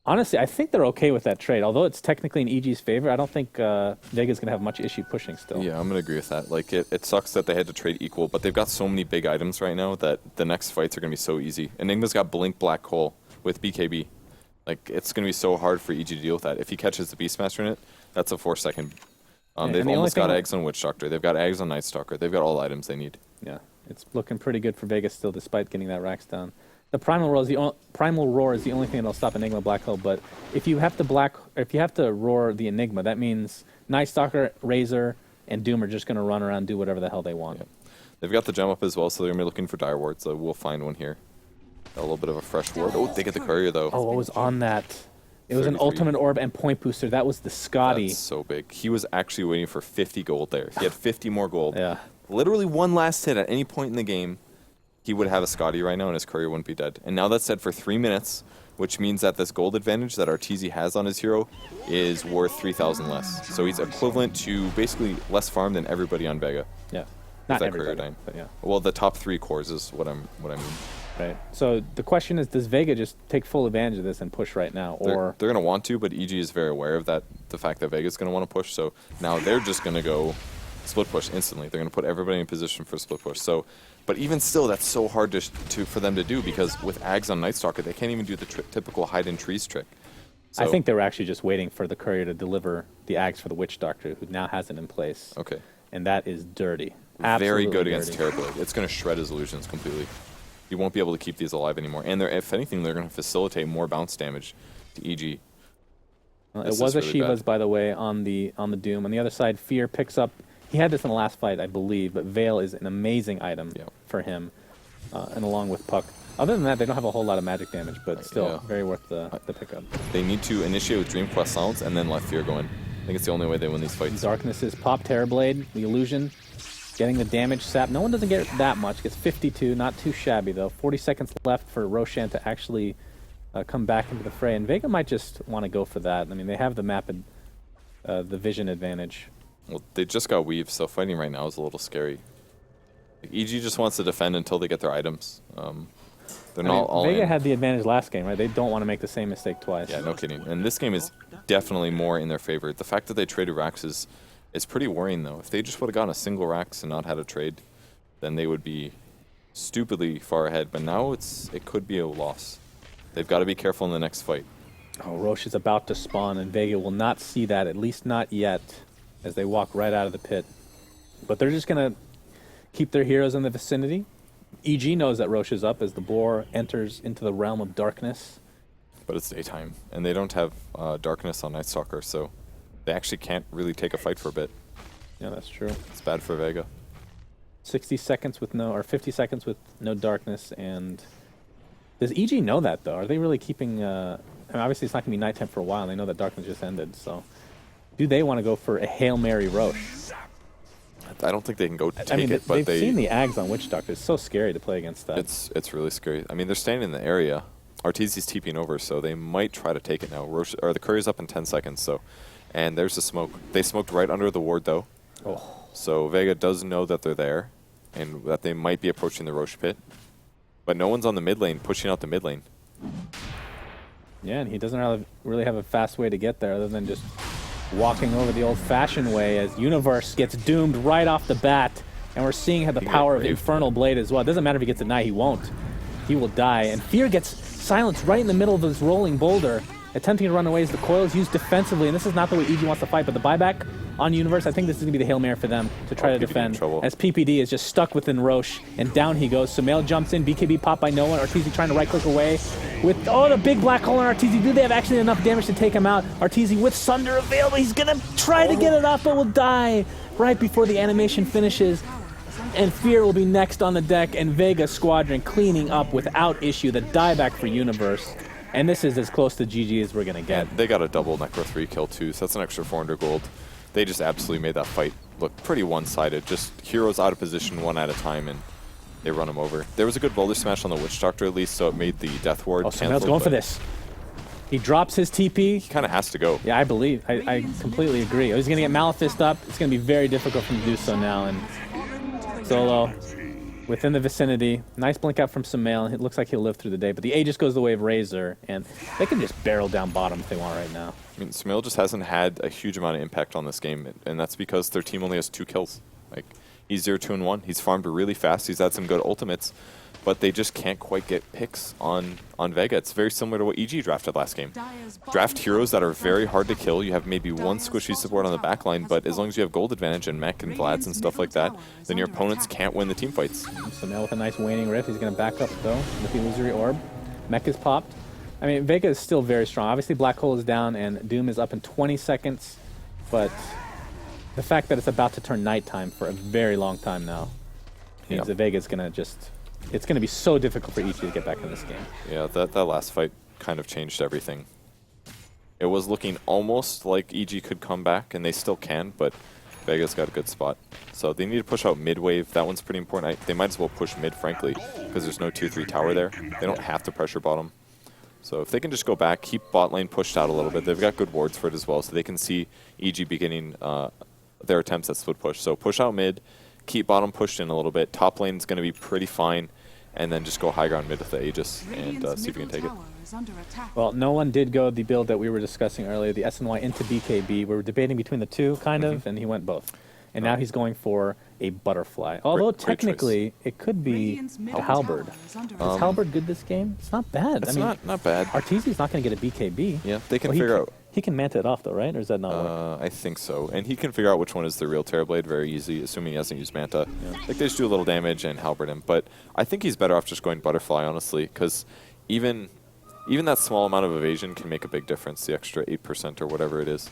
Honestly, I think they're okay with that trade. Although it's technically in EG's favor, I don't think Vega's going to have much issue pushing still. Yeah, I'm going to agree with that. Like, it sucks that they had to trade equal, but they've got so many big items right now that the next fights are going to be so easy. Enigma's got Blink Black Hole with BKB. Like, it's going to be so hard for EG to deal with that. If he catches the Beastmaster in it, that's a 4-second. They've almost got eggs on Witch Doctor. They've got eggs on Night Stalker. They've got all the items they need. Yeah, it's looking pretty good for Vegas still, despite getting that Rax down. The Primal Roar is the only thing that'll stop Enigma Black Hole. But if you have to roar the Enigma, that means Night Stalker, Razor, and Doom are just going to run around and do whatever the hell they want. Yeah. They've got the gem up as well, so they're going to be looking for Dire Ward. So we'll find one here. A little bit of a fresh ward. Oh, they get the courier though. Oh, what was on that? It was an ultimate orb and point booster. That was the Scotty. That's so big. He was actually waiting for 50 gold there. He had 50 more gold. Yeah. Literally one last hit at any point in the game, he would have a Scotty right now and his courier wouldn't be dead. And now that's set for 3 minutes, which means that this gold advantage that Arteezy has on his hero is worth 3,000 less. So he's equivalent to basically less farm than everybody on Vega. Yeah. Not that everybody, courier dying. but yeah. Well, the top 3 cores is what I mean. Right. So the question is, does Vega just take full advantage of this and push right now, or they're going to want to? But EG is very aware of that, the fact that Vega's going to want to push. So now they're just going to go split push instantly. They're going to put everybody in position for split push. So, but even still, that's so hard for them to do, because with Ags on Night Stalker, they can't even do the typical hide in trees trick. So, I think they were actually just waiting for the courier to deliver the Ags for the Witch Doctor, who now has it in place. Okay. And that is dirty. very good Absolutely against dirty. Terrorblade. It's going to shred his illusions completely. You won't be able to keep these alive anymore. And if anything, they're going to facilitate more bounce damage to EG. Well, it This was is a really Shiva's, bad. by the way, on the Doom. On the other side, Fear picks up. He had this in the last fight, I believe, but Veil is an amazing item Yeah. for him, and along with Puck. Other than that, they don't have a whole lot of magic damage, but still Yeah. very worth the pickup. They need to initiate with Dream Quest Silence and then let Fear go in. I think it's the only way they win these fights. Darknesses pop Terrorblade, the illusion, getting the damage sap. No one doesn't get that much. Gets 52, not too shabby though. 40 seconds left for Roshan to actually come back into the fray, and Vega might just want to go for that. I mean, they have the map and the vision advantage. Well, they just got Weave, so fighting right now is a little scary. Like, EG just wants to defend until they get their items. They're not all Vega in. had the advantage last game, right? They don't want to make the same mistake twice. Yeah, no kidding. And this game is definitely more in their favor. The fact that they traded racks is pretty worrying, though. If they just would have gotten a single racks and not had a trade, then they would be stupidly far ahead. But now it could be a loss. They've got to be careful in the next fight. Oh, Roche is about to spawn, and Vega will not see that, at least not yet, as they walk right out of the pit. But they're just going to keep their heroes in the vicinity. EG knows that Roche is up as the boar enters into the realm of darkness. But it's daytime, and they don't have darkness on Night Stalker, so they actually can't really take a fight for a bit. Yeah, that's true. It's bad for Vega. 50 seconds with no darkness, and does EG know that though? Are they really keeping? I mean, obviously, it's not going to be nighttime for a while. And they know that darkness just ended, so do they want to go for a Hail Mary Roche? I don't think they can go take I mean, it, but they've seen the Ags on Witch Doctor. It's so scary to play against that. It's really scary. I mean, they're standing in the area. Arteezy's TPing over, so they might try to take it now. Roche, or the Courier's up in 10 seconds, so. And there's the smoke. They smoked right under the ward, though. Oh. So Vega does know that they're there, and that they might be approaching the Roche pit. But no one's on the mid lane, pushing out the mid lane. Yeah, and he doesn't really have a fast way to get there other than just walking over the old-fashioned way as Universe gets doomed right off the bat. And we're seeing how the power of Infernal Blade as well. It doesn't matter if he gets it now, he won't. He will die. And Fear gets silenced right in the middle of this rolling boulder, attempting to run away as the coil is used defensively. And this is not the way EG wants to fight, but the buyback on Universe, I think this is going to be the Hail Mary for them to try to PPD in defend. trouble. As PPD is just stuck within Roche, and down he goes. Sumail jumps in, BKB popped by no one. Arteezy trying to right-click away with, the big black hole on Arteezy. Do they have actually enough damage to take him out? Arteezy with Sunder available. He's going to try to get it off, but will die right before the animation finishes. And Fear will be next on the deck, and Vega Squadron cleaning up without issue. The dieback for Universe. And this is as close to GG as we're going to get. And they got a double Necro 3 kill, too, so that's an extra 400 gold. They just absolutely made that fight look pretty one-sided. Just heroes out of position one at a time, and they run them over. There was a good boulder smash on the Witch Doctor, at least, so it made the Death Ward Oh, Sumail's cancel. going for this. He drops his TP. He kind of has to go. Yeah, I believe. I completely agree. He's going to get Malefist up. It's going to be very difficult for him to do so now. And Solo within the vicinity. Nice blink out from Sumail. It looks like he'll live through the day. But the A just goes the way of Razor. And they can just barrel down bottom if they want right now. I mean, Sumail just hasn't had a huge amount of impact on this game, and that's because their team only has 2 kills. Like, he's 0-2-1. He's farmed really fast. He's had some good ultimates, but they just can't quite get picks on Vega. It's very similar to what EG drafted last game. Draft heroes that are very hard to kill. You have maybe one squishy support on the back line, but as long as you have gold advantage and mech and Vlads and stuff like that, then your opponents can't win the team fights. Sumail with a nice waning rift. He's going to back up, though, with the illusory orb. Mech is popped. I mean, Vega is still very strong. Obviously, Black Hole is down, and Doom is up in 20 seconds. But the fact that it's about to turn nighttime for a very long time now means that Vega is going to just... It's going to be so difficult for EG to get back in this game. Yeah, that last fight kind of changed everything. It was looking almost like EG could come back, and they still can, but Vega's got a good spot. So they need to push out mid-wave. That one's pretty important. They might as well push mid, frankly, because there's no tier 3 tower there. They don't have to pressure bottom. So if they can just go back, keep bot lane pushed out a little bit. They've got good wards for it as well, so they can see EG beginning their attempts at split push. So push out mid, keep bottom pushed in a little bit. Top lane's going to be pretty fine, and then just go high ground mid with the Aegis and see if we can take it. Well, no one did go the build that we were discussing earlier, the SNY into BKB. We were debating between the two, kind of, and he went both. And now he's going for a butterfly. Although Great technically, it could be a halberd. Is halberd good this game? It's not bad. It's I mean, not bad. Arteezy's not going to get a BKB. Yeah, they can Well, figure out. He can manta it off though, right? Or is that not work? I think so. And he can figure out which one is the real Terrorblade very easy, assuming he hasn't used Manta. Like, they just do a little damage and halberd him. But I think he's better off just going Butterfly, honestly, because even that small amount of evasion can make a big difference, the extra 8% or whatever it is.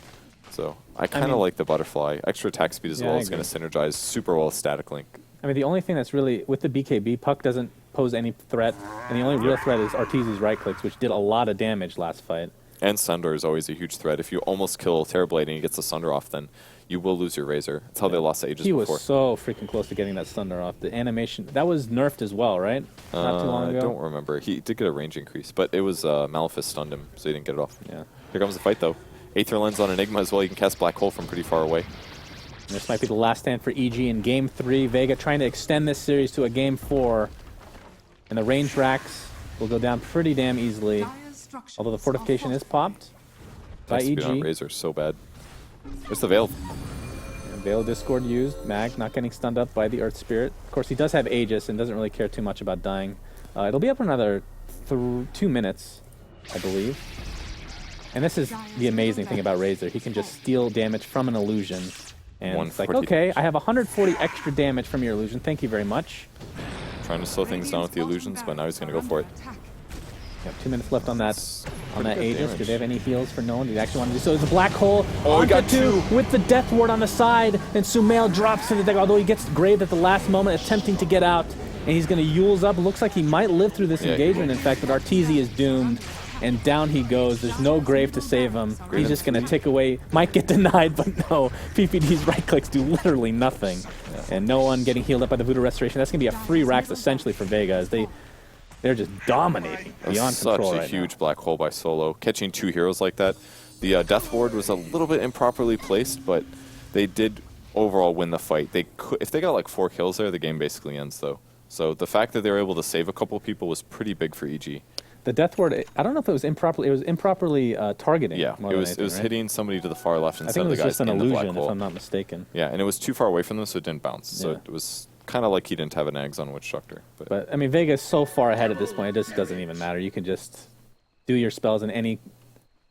So I kind of like the Butterfly. Extra attack speed as well is going to synergize super well with Static Link. I mean, the only thing that's really, with the BKB, Puck doesn't pose any threat, and the only real threat is Arteezy's right clicks, which did a lot of damage last fight. And Sunder is always a huge threat. If you almost kill Terrorblade and he gets the Sunder off, then you will lose your Razor. That's how they lost Aegis before. He was so freaking close to getting that Sunder off. The animation, that was nerfed as well, right? Not too long ago. I don't remember. He did get a range increase, but it was Malefice stunned him, so he didn't get it off. Yeah. Here comes the fight, though. Aether Lens on Enigma as well. You can cast Black Hole from pretty far away. And this might be the last stand for EG in Game 3. Vega trying to extend this series to a Game 4. And the range racks will go down pretty damn easily. Although the fortification is popped by EG. On Razor so bad. Where's the Veil? And Veil Discord used. Mag not getting stunned up by the Earth Spirit. Of course, he does have Aegis and doesn't really care too much about dying. It'll be up for another 2 minutes, I believe. And this is the amazing thing about Razor. He can just steal damage from an illusion. And it's like, okay, I have 140 extra damage from your illusion. Thank you very much. Trying to slow things down with the illusions, but now he's going to go for it. Yeah, 2 minutes left on that Aegis. Do they have any heals for no one? Do they actually want to do so? There's a black hole. Oh, he got two with the Death Ward on the side. And Sumail drops to the deck, although he gets graved at the last moment, attempting to get out. And he's going to Yule's up. Looks like he might live through this engagement, in fact, but Arteezy is doomed. And down he goes. There's no grave to save him. He's just going to tick away. Might get denied, but no. PPD's right clicks do literally nothing. And no one getting healed up by the Voodoo Restoration. That's going to be a free racks essentially for Vega, as they're just dominating beyond control. Such a huge black hole by Solo. Catching 2 heroes like that. The Death Ward was a little bit improperly placed, but they did overall win the fight. They could, if they got like 4 kills there, the game basically ends though. So the fact that they were able to save a couple people was pretty big for EG. The Death Ward, I don't know if it was improperly. It was improperly targeting. Yeah, more than anything, it was right? hitting somebody to the far left I instead think of it the was guys just an in the black illusion, hole. if I'm not mistaken. Yeah, and it was too far away from them, so it didn't bounce. So Yeah. it was kind of like he didn't have an eggs on Witch Doctor. But I mean, Vega is so far ahead at this point; it just doesn't even matter. You can just do your spells in any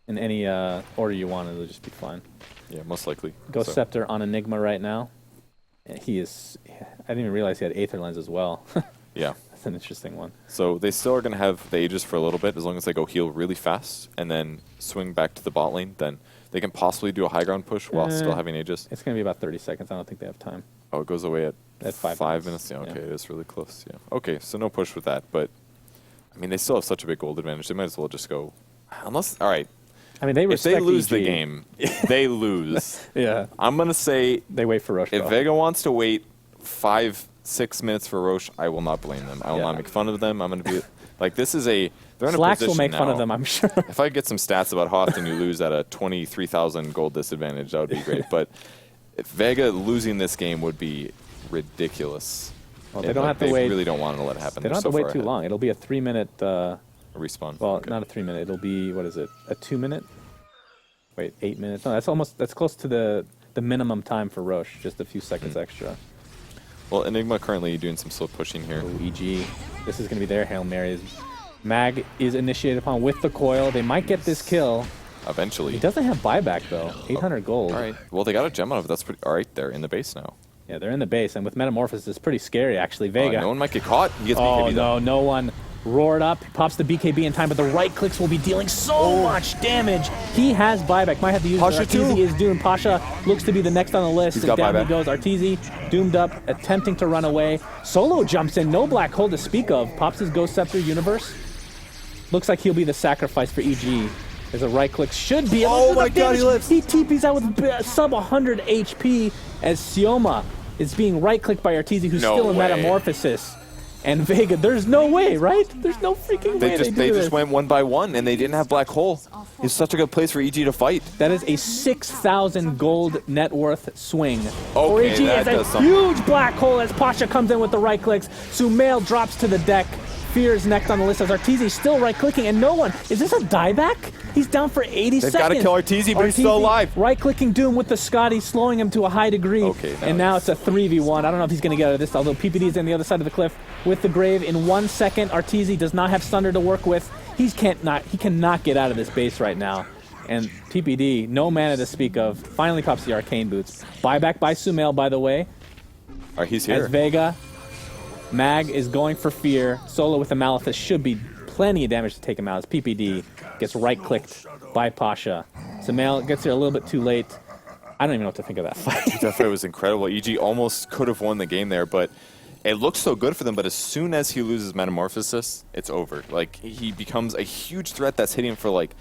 order you want, and it'll just be fine. Yeah, most likely. Ghost Scepter on Enigma right now. He is. I didn't even realize he had Aether Lens as well. Yeah. That's an interesting one. So they still are going to have the Aegis for a little bit, as long as they go heal really fast and then swing back to the bot lane. Then they can possibly do a high ground push while still having Aegis. It's going to be about 30 seconds. I don't think they have time. Oh, it goes away at 5 minutes. Yeah, okay, Yeah. it is really close. Yeah. Okay, so no push with that, but I mean, they still have such a big gold advantage. They might as well just go. Unless, all right. I mean, they If respect they lose EG. the game, they lose. Yeah. I'm going to say They wait for Roche. if Vega wants to wait 5-6 minutes for Roche, I will not blame them. I will not make fun of them. I'm going to be like, this is a. They're in a Slacks position will make fun now. of them, I'm sure. If I get some stats about how often you lose at a 23,000 gold disadvantage, that would be great. But if Vega losing this game would be ridiculous. Well, they don't have to wait. They really don't want to let it happen. They don't have to wait too long. It'll be a 3-minute. Respawn. Well, Okay. not a 3-minute. It'll be, what is it? A 2-minute? Wait, 8 minutes? No, that's close to the minimum time for Roche. Just a few seconds extra. Well, Enigma currently doing some slow pushing here. Oh, EG. This is going to be their Hail Marys. Mag is initiated upon with the coil. They might get this kill. Eventually. He doesn't have buyback, though. 800 gold. All right. Well, they got a gem out of it. That's pretty. All right, they're in the base now. Yeah, they're in the base, and with Metamorphosis, it's pretty scary, actually. Vega. No one might get caught. He gets Oh, BKB though. no one roared up. He pops the BKB in time, but the right clicks will be dealing so much damage. He has buyback. Might have to use Pasha it. Arteezy too. is doomed. Pasha looks to be the next on the list. He's And got down buyback. he goes. Arteezy doomed up, attempting to run away. Solo jumps in. No black hole to speak of. Pops his Ghost Scepter Universe. Looks like he'll be the sacrifice for EG. There's a right click. Should be. Oh my God, he lives. He TP's out with sub 100 HP as Sioma is being right clicked by Arteezy, who's No still in way. Metamorphosis. And Vega, there's no way, right? There's no freaking way They just went 1 by 1, and they didn't have black hole. It's such a good place for EG to fight. That is a 6,000 gold net worth swing. Okay, for EG that is a does something. huge black hole as Pasha comes in with the right clicks. Sumail drops to the deck. Fear is next on the list as Arteezy still right clicking, and no one. Is this a dieback? He's down for 80 They've seconds. got to kill Arteezy, but he's still alive. Right clicking Doom with the Scotty, slowing him to a high degree. Okay, and now it's a 3v1. I don't know if he's going to get out of this, although PPD is on the other side of the cliff with the grave in 1 second. Arteezy does not have Thunder to work with. He cannot get out of this base right now. And PPD, no mana to speak of, finally pops the Arcane Boots. Buyback by Sumail, by the way. All right, he's here. As Vega, Mag is going for Fear. Solo with the Malefice should be plenty of damage to take him out as PPD gets right-clicked by Pasha. Sumail gets here a little bit too late. I don't even know what to think of that fight. That fight was incredible. EG almost could have won the game there, but it looks so good for them. But as soon as he loses Metamorphosis, it's over. Like, he becomes a huge threat that's hitting for like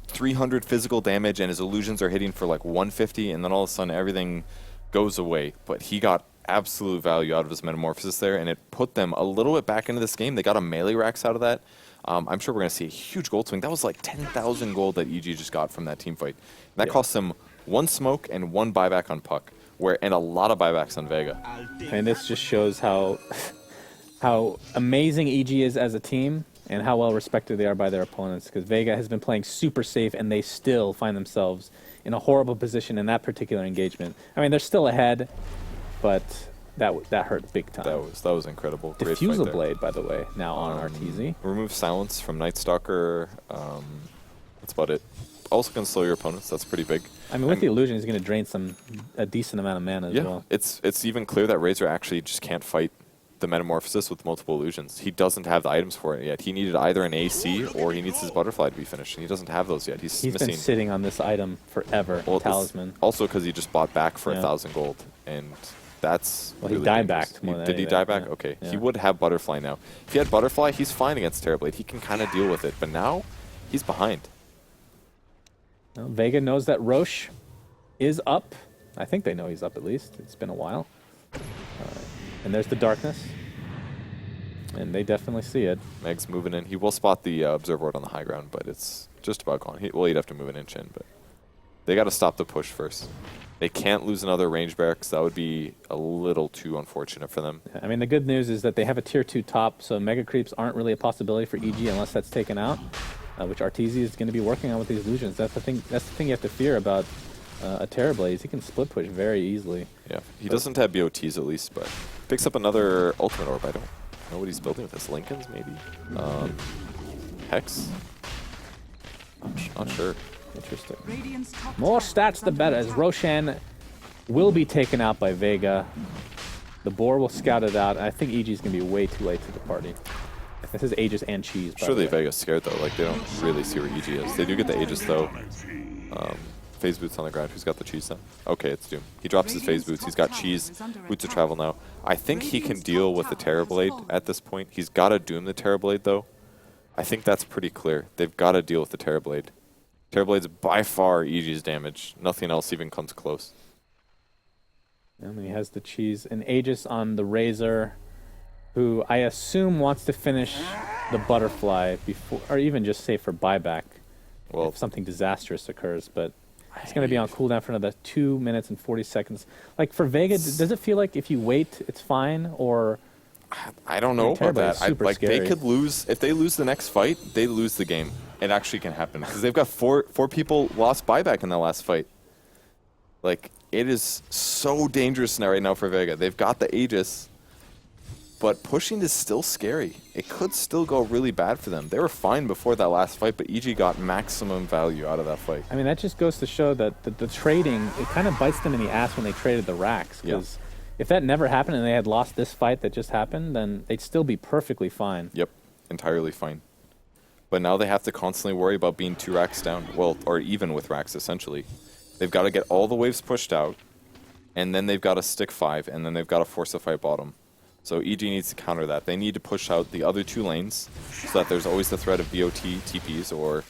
300 physical damage, and his illusions are hitting for like 150, and then all of a sudden everything goes away. But he got absolute value out of his Metamorphosis there, and it put them a little bit back into this game. They got a melee Rax out of that. I'm sure we're going to see a huge gold swing. That was like 10,000 gold that EG just got from that team fight. And that cost them 1 smoke and 1 buyback on Puck, and a lot of buybacks on Vega. And this just shows how amazing EG is as a team and how well respected they are by their opponents, because Vega has been playing super safe and they still find themselves in a horrible position in that particular engagement. I mean, they're still ahead, but that hurt big time. That was incredible. Great fight Diffusal there. Blade, by the way, now on RTZ. Remove Silence from Night Stalker. That's about it. Also can slow your opponents. That's pretty big. I mean, with the illusion, he's going to drain a decent amount of mana as well. It's even clear that Razor actually just can't fight the Metamorphosis with multiple illusions. He doesn't have the items for it yet. He needed either an AC or he needs his Butterfly to be finished, and he doesn't have those yet. He's missing. Been sitting on this item forever, Talisman. Also because he just bought back for 1,000 gold, and that's well, really he died dangerous. back more than Did he anything. die back? Yeah. Okay. Yeah. He would have Butterfly now. If he had Butterfly, he's fine against Terrorblade. He can kind of deal with it, but now he's behind. Well, Vega knows that Roche is up. I think they know he's up at least. It's been a while. And there's the darkness. And they definitely see it. Meg's moving in. He will spot the Observer Ward on the high ground, but it's just about gone. He'd have to move an inch in, but they got to stop the push first. They can't lose another range barracks. That would be a little too unfortunate for them. I mean, the good news is that they have a tier 2 top, so mega creeps aren't really a possibility for EG unless that's taken out, which RTZ is going to be working on with these illusions. That's the thing you have to fear about a Terrablaze. He can split push very easily. Yeah, he doesn't have BOTs at least, but picks up another Ultimate Orb. I don't know what he's building with this. Lincoln's maybe? Hex? Not sure. Interesting. Radiant's top More tower stats is the under better, as attack. Roshan will be taken out by Vega. The boar will scout it out. I think EG is going to be way too late to the party. This is Aegis and Cheese. By Surely the way. Vega's scared though. Like, they don't really see where EG is. They do get the Aegis though. Phase Boots on the ground. Who's got the Cheese then? Okay, it's Doom. He drops his Phase Boots. He's got Cheese, Boots of Travel now. I think he can deal with the Terrorblade at this point. He's got to Doom the Terrorblade though. I think that's pretty clear. They've got to deal with the Terrorblade. Terrorblade's by far EG's damage. Nothing else even comes close. And then he has the Cheese and Aegis on the Razor, who I assume wants to finish the Butterfly before, or even just save for buyback Well, if something disastrous occurs. But it's going to be on cooldown for another 2 minutes and 40 seconds. Like for Vega, does it feel like if you wait, it's fine, or? I don't know about Terrorblade's that. super Like scary. they could lose if they lose the next fight. They lose the game. It actually can happen because they've got four people lost buyback in that last fight. Like, it is so dangerous now right now for Vega. They've got the Aegis, but pushing is still scary. It could still go really bad for them. They were fine before that last fight, but EG got maximum value out of that fight. I mean, that just goes to show that the trading, it kind of bites them in the ass when they traded the racks. Because if that never happened and they had lost this fight that just happened, then they'd still be perfectly fine. Yep, entirely fine. But now they have to constantly worry about being 2 racks down. Well, or even with racks, essentially. They've got to get all the waves pushed out, and then they've got to stick 5, and then they've got to force a fight bottom. So EG needs to counter that. They need to push out the other 2 lanes so that there's always the threat of BOT TPs or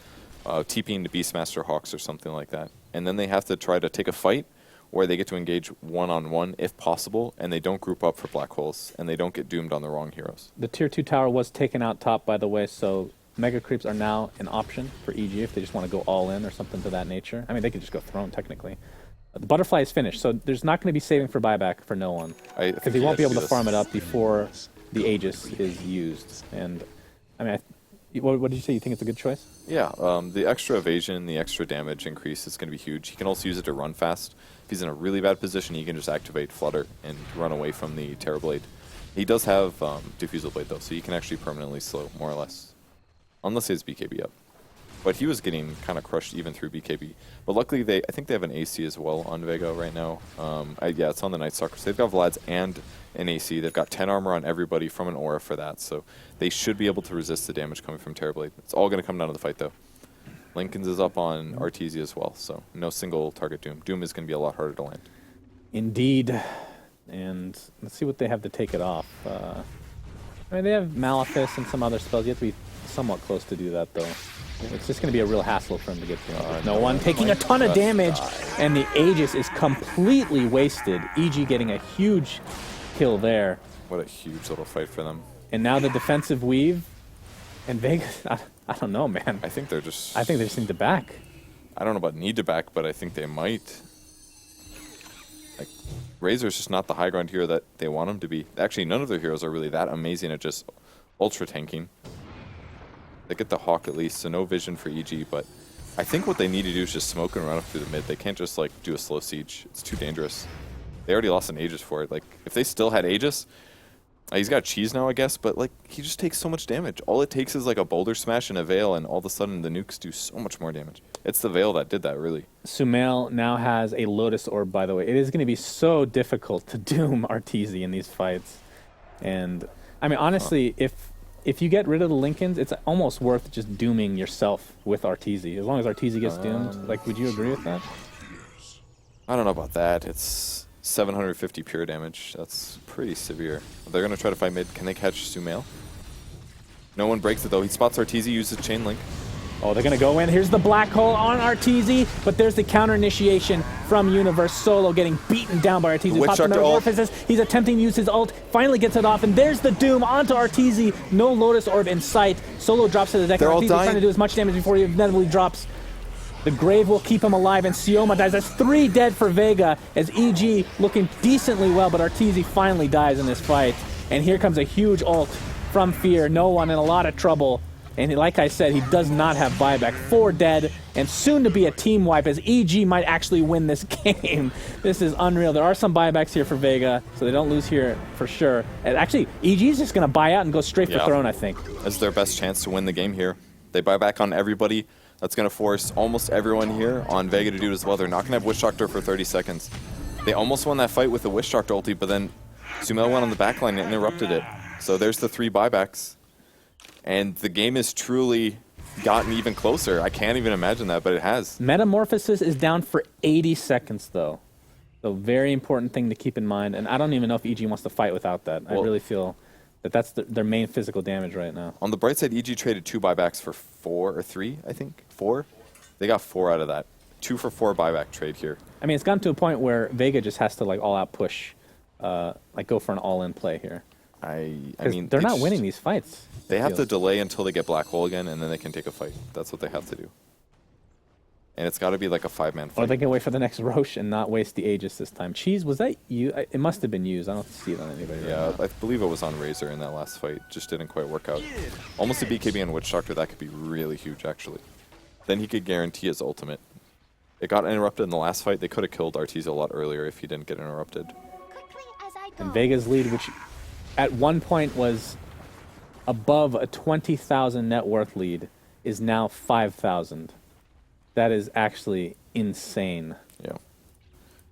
TPing to Beastmaster Hawks or something like that. And then they have to try to take a fight where they get to engage one-on-one if possible, and they don't group up for black holes, and they don't get doomed on the wrong heroes. The tier 2 tower was taken out top, by the way, so mega creeps are now an option for EG if they just want to go all in or something to that nature. I mean, they could just go throne, technically. The Butterfly is finished, so there's not going to be saving for buyback for no one. Because he won't be able to farm it up before the Aegis is used. And, I mean, what did you say? You think it's a good choice? Yeah, the extra evasion, the extra damage increase is going to be huge. He can also use it to run fast. If he's in a really bad position, he can just activate Flutter and run away from the Terrorblade. He does have Diffusal Blade, though, so he can actually permanently slow, more or less. Unless he has BKB up. But he was getting kind of crushed even through BKB. But luckily, I think they have an AC as well on Vega right now. Yeah, it's on the Night Stalkers. They've got Vlad's and an AC. They've got 10 armor on everybody from an aura for that. So they should be able to resist the damage coming from Terrorblade. It's all going to come down to the fight, though. Lincoln's is up on Arteezy as well, so no single target Doom. Doom is going to be a lot harder to land. Indeed. And let's see what they have to take it off. I mean, they have Malefice and some other spells. You have to be somewhat close to do that, though. It's just going to be a real hassle for him to get through. No one taking a ton of damage, and the Aegis is completely wasted. EG getting a huge kill there. What a huge little fight for them. And now the defensive weave, and Vegas, I don't know, man. I think they just need to back. I don't know about need to back, but I think they might. Like, Razor's just not the high ground hero that they want him to be. Actually, none of their heroes are really that amazing at just ultra tanking. They get the Hawk at least, so no vision for EG, but I think what they need to do is just smoke and run up through the mid. They can't just like do a slow siege. It's too dangerous. They already lost an Aegis for it. Like, if they still had Aegis, he's got cheese now, I guess, but like he just takes so much damage. All it takes is like a boulder smash and a veil, and all of a sudden the nukes do so much more damage. It's the veil that did that, really. Sumail now has a Lotus Orb, by the way. It is going to be so difficult to doom Arteezy in these fights. And, I mean, honestly, if you get rid of the Lincolns, it's almost worth just dooming yourself with Arteezy. As long as Arteezy gets doomed, like, would you agree with that? I don't know about that. It's 750 pure damage. That's pretty severe. They're going to try to fight mid. Can they catch Sumail? No one breaks it, though. He spots Arteezy, uses Chain Link. Oh, they're going to go in. Here's the black hole on Arteezy, but there's the counter initiation from Universe. Solo getting beaten down by Arteezy. Witch Doctor ult. He's attempting to use his ult, finally gets it off, and there's the doom onto Arteezy. No Lotus Orb in sight. Solo drops to the deck. Arteezy's trying to do as much damage before he inevitably drops. The Grave will keep him alive, and Sioma dies. That's 3 dead for Vega, as EG looking decently well, but Arteezy finally dies in this fight. And here comes a huge ult from Fear. No one in a lot of trouble. And like I said, he does not have buyback. 4 dead, and soon to be a team wipe, as EG might actually win this game. This is unreal. There are some buybacks here for Vega, so they don't lose here for sure. And actually, EG is just going to buy out and go straight for Throne, I think. That's their best chance to win the game here. They buy back on everybody. That's going to force almost everyone here on Vega to do it as well. They're not going to have Witch Doctor for 30 seconds. They almost won that fight with the Witch Doctor ulti, but then Sumail went on the backline and interrupted it. So there's the 3 buybacks. And the game has truly gotten even closer. I can't even imagine that, but it has. Metamorphosis is down for 80 seconds, though. So very important thing to keep in mind. And I don't even know if EG wants to fight without that. Well, I really feel that that's their main physical damage right now. On the bright side, EG traded 2 buybacks for 4 or 3, I think. 4? They got 4 out of that. 2 for 4 buyback trade here. I mean, it's gotten to a point where Vega just has to like all-out push, like go for an all-in play here. I mean, they're not winning these fights. They have to delay until they get Black Hole again, and then they can take a fight. That's what they have to do. And it's got to be like a 5-man fight. Or they can wait for the next Roche and not waste the Aegis this time. Cheese, was that you? It must have been used. I don't see it on anybody Yeah, right now. I believe it was on Razor in that last fight. Just didn't quite work out. Almost a BKB on Witch Doctor. That could be really huge, actually. Then he could guarantee his ultimate. It got interrupted in the last fight. They could have killed Arteezy a lot earlier if he didn't get interrupted. And Vega's lead, which at one point was above a 20,000 net worth lead, is now 5,000. That is actually insane. Yeah.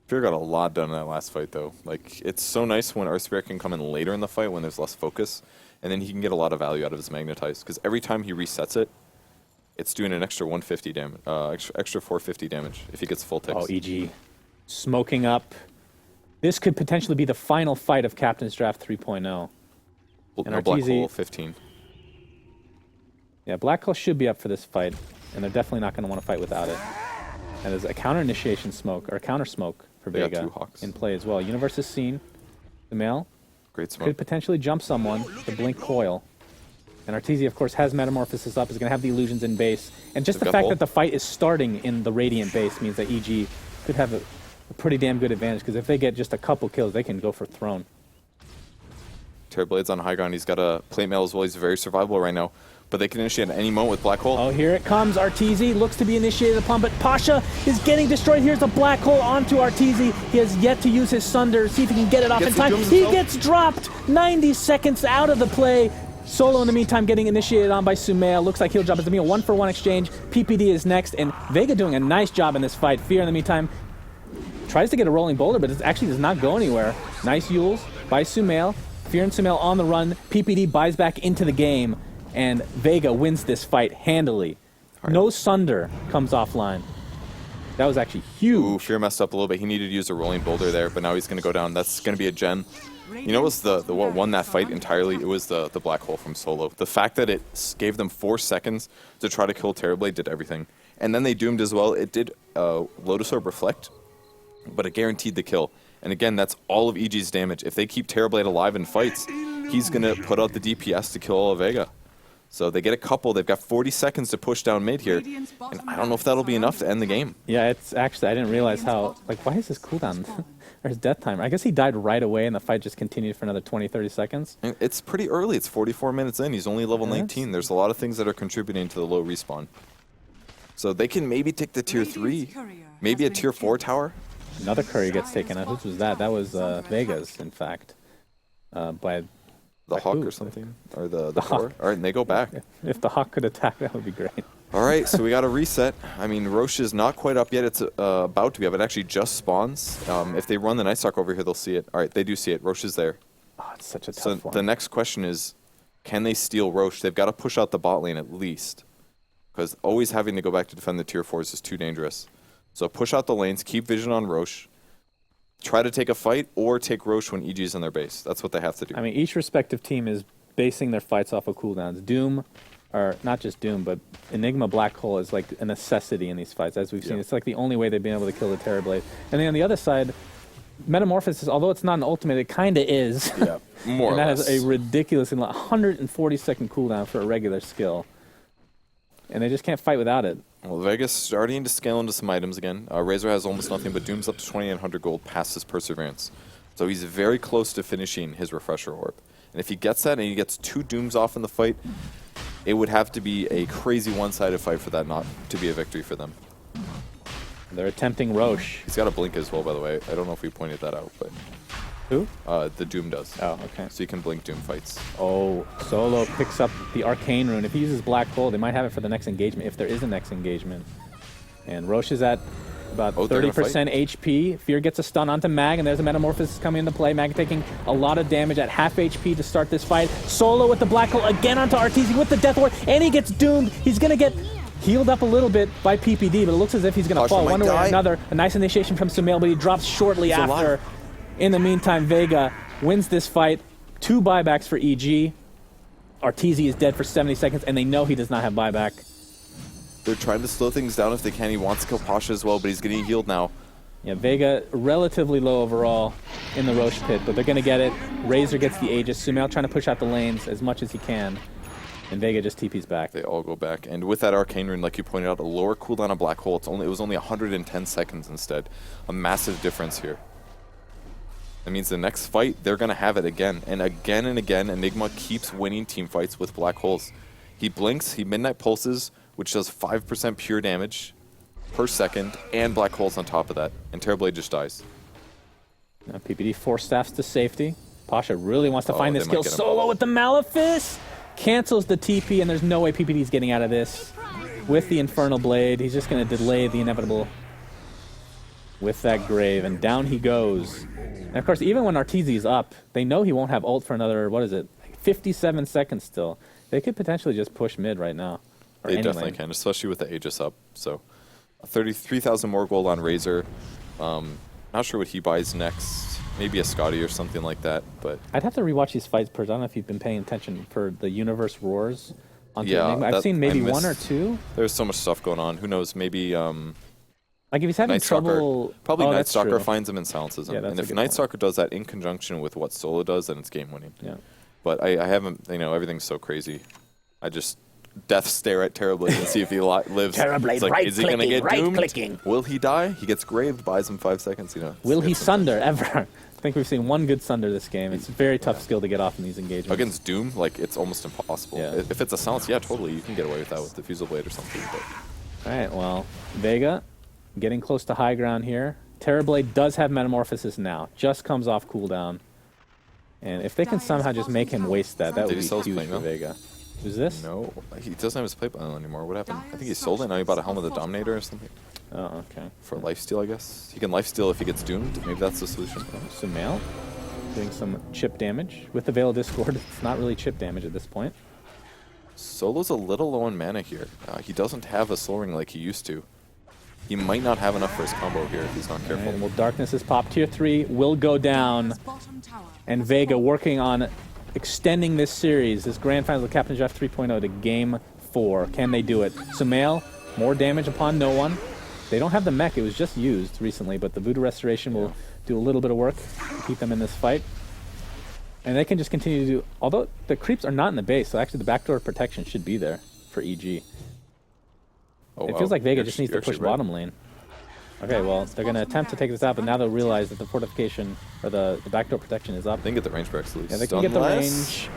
Fear got a lot done in that last fight, though. Like, it's so nice when Earthspirit can come in later in the fight when there's less focus, and then he can get a lot of value out of his Magnetize, because every time he resets it, it's doing an extra 150 damage, extra 450 damage if he gets full ticks. Oh, EG smoking up. This could potentially be the final fight of Captain's Draft 3.0. No And Black Arteezy- Hole 15. Yeah, Black Hole should be up for this fight, and they're definitely not going to want to fight without it. And there's a counter initiation smoke, or a counter smoke for They got Vega 2 Hawks. in play as well. Universe is seen. The male Great smoke. could potentially jump someone, the Blink Coil. And Arteezy, of course, has Metamorphosis up, is going to have the illusions in base. And just They've the got fact both. that the fight is starting in the Radiant base means that EG could have a pretty damn good advantage, because if they get just a couple kills, they can go for Throne. Terrorblade's on high ground. He's got a plate mail as well. He's very survivable right now. But they can initiate at any moment with Black Hole. Oh, here it comes. Arteezy looks to be initiated upon, but Pasha is getting destroyed. Here's a Black Hole onto Arteezy. He has yet to use his Sunder. See if he can get it off in Gets the time. dooms He himself. gets dropped 90 seconds out of the play. Solo in the meantime getting initiated on by Sumail. Looks like he'll drop. It's going to be a 1-for-1 exchange. PPD is next, and Vega doing a nice job in this fight. Fear in the meantime tries to get a rolling boulder, but it actually does not go anywhere. Nice Yules by Sumail. Fear and Sumail on the run. PPD buys back into the game, and Vega wins this fight handily. No Sunder comes offline. That was actually huge. Ooh, Fear messed up a little bit. He needed to use a rolling boulder there, but now he's going to go down. That's going to be a gen. You know what's the what won that fight entirely? It was the black hole from Solo. The fact that it gave them 4 seconds to try to kill Terrorblade did everything. And then they doomed as well. It did Lotus Orb reflect, but it guaranteed the kill. And again, that's all of EG's damage. If they keep Terrorblade alive in fights, he's going to put out the DPS to kill all of Vega. So they get a couple. They've got 40 seconds to push down mid here. And I don't know if that'll be enough to end the game. Yeah, it's actually, I didn't realize how, like, why is his cooldown, or his death timer? I guess he died right away and the fight just continued for another 20, 30 seconds. And it's pretty early. It's 44 minutes in. He's only level 19. There's a lot of things that are contributing to the low respawn. So they can maybe take the tier 3, maybe a tier 4 tower. Another courier gets taken out. Whose was that? That was Vega's, in fact, by... The Hawk or something? Or the Hawk. All right, and they go back. If the Hawk could attack, that would be great. All right, so we got a reset. I mean, Roche is not quite up yet. It's about to be up. It actually just spawns. If they run the Night Stalker over here, they'll see it. All right, they do see it. Roche is there. Oh, it's such a tough So one. the next question is, can they steal Roche? They've got to push out the bot lane at least. Because always having to go back to defend the tier 4s is too dangerous. So push out the lanes, keep vision on Roche. Try to take a fight or take Roche when EG's in their base. That's what they have to do. I mean, each respective team is basing their fights off of cooldowns. Doom, or not just Doom, but Enigma Black Hole is like a necessity in these fights, as we've seen. It's like the only way they've been able to kill the Terrorblade. And then on the other side, Metamorphosis, although it's not an ultimate, it kind of is. Yeah, more and or that less. is a ridiculous 140-second cooldown for a regular skill. And they just can't fight without it. Well, Vegas starting to scale into some items again. Razor has almost nothing, but Doom's up to 2,800 gold past his Perseverance. So he's very close to finishing his Refresher Orb. And if he gets that and he gets 2 Dooms off in the fight, it would have to be a crazy one-sided fight for that not to be a victory for them. They're attempting Roche. He's got a blink as well, by the way. I don't know if we pointed that out, but Who? the Doom does. Oh, okay. So you can blink Doom fights. Oh, Solo picks up the Arcane Rune. If he uses Black Hole, they might have it for the next engagement, if there is a next engagement. And Roche is at about 30% HP. Fear gets a stun onto Mag, and there's a Metamorphosis coming into play. Mag taking a lot of damage at half HP to start this fight. Solo with the Black Hole again onto Arteezy with the Death Ward, and he gets doomed. He's going to get healed up a little bit by PPD, but it looks as if he's going to fall one way or another. A nice initiation from Sumail, but he drops shortly after. In the meantime, Vega wins this fight. 2 buybacks for EG. Arteezy is dead for 70 seconds, and they know he does not have buyback. They're trying to slow things down if they can. He wants to kill Pasha as well, but he's getting healed now. Yeah, Vega relatively low overall in the Roche pit, but they're going to get it. Razor gets the Aegis. Sumail trying to push out the lanes as much as he can, and Vega just TP's back. They all go back. And with that Arcane Rune, like you pointed out, a lower cooldown on Black Hole. It was only 110 seconds instead. A massive difference here. That means the next fight, they're going to have it again. And again, Enigma keeps winning team fights with Black Holes. He blinks, he Midnight Pulses, which does 5% pure damage per second, and Black Holes on top of that. And Terrorblade just dies. Now PPD 4 staffs to safety. Pasha really wants to find this they kill. might get him. Solo with the Malefice! Cancels the TP, and there's no way PPD's getting out of this. With the Infernal Blade, he's just going to delay the inevitable with that Grave, and down he goes. And of course, even when Arteezy's up, they know he won't have ult for another, 57 seconds still. They could potentially just push mid right now. Or They any definitely lane. can, especially with the Aegis up. So 33,000 more gold on Razor. Not sure what he buys next. Maybe a Scotty or something like that, but I'd have to rewatch these fights, Purge. I don't know if you've been paying attention for the Universe Roars onto Yeah, Enigma. I've that- seen maybe I one or missed- two. there's so much stuff going on. Who knows? Maybe Like if he's having Night Stalker. trouble, Probably oh, Night that's Stalker true. finds him and silences him. Yeah, that's and a if good Night point. Stalker does that in conjunction with what Solo does, then it's game winning. Yeah. But I haven't, everything's so crazy. I just death stare at Terrorblade and see if he lives. Terrorblade, It's like, is he going to get doomed? right-clicking. Will he die? He gets graved, buys him 5 seconds. Will he It's sunder ever? I think we've seen one good sunder this game. It's a very tough skill to get off in these engagements. Against Doom, it's almost impossible. Yeah. If it's a silence, yeah, totally, you can get away with that with the Fusel Blade or something. But All right, well, Vega getting close to high ground here. Terrorblade does have Metamorphosis now. Just comes off cooldown. And if they can somehow just make him waste that, that would Did he be sell his huge plate for now? Vega. Who's this? No, he doesn't have his plate button anymore. What happened? I think he sold it. Now he bought a helmet of the Dominator or something. Oh, okay. For lifesteal, I guess. He can lifesteal if he gets doomed. Maybe that's the solution. Sumail doing some chip damage. With the Veil of Discord, it's not really chip damage at this point. Solo's a little low in mana here. He doesn't have a Soul Ring like he used to. He might not have enough for his combo here if he's not careful. And well, Darkness is popped. Tier 3 will go down. Bottom tower. And Vega working on extending this series, this Grand Finals of Captain's Draft 3.0 to Game 4. Can they do it? Sumail, more damage upon no one. They don't have the mech. It was just used recently, but the Voodoo Restoration will do a little bit of work to keep them in this fight. And they can just continue to do... Although the creeps are not in the base, so actually the backdoor protection should be there for EG. Oh, It wow. feels like Vega You're just needs to actually push right. bottom lane. Okay, well, they're going to attempt to take this out, but now they'll realize that the fortification, or the backdoor protection is up. They can get the range breaks at least. Yeah, they can get the Unless- range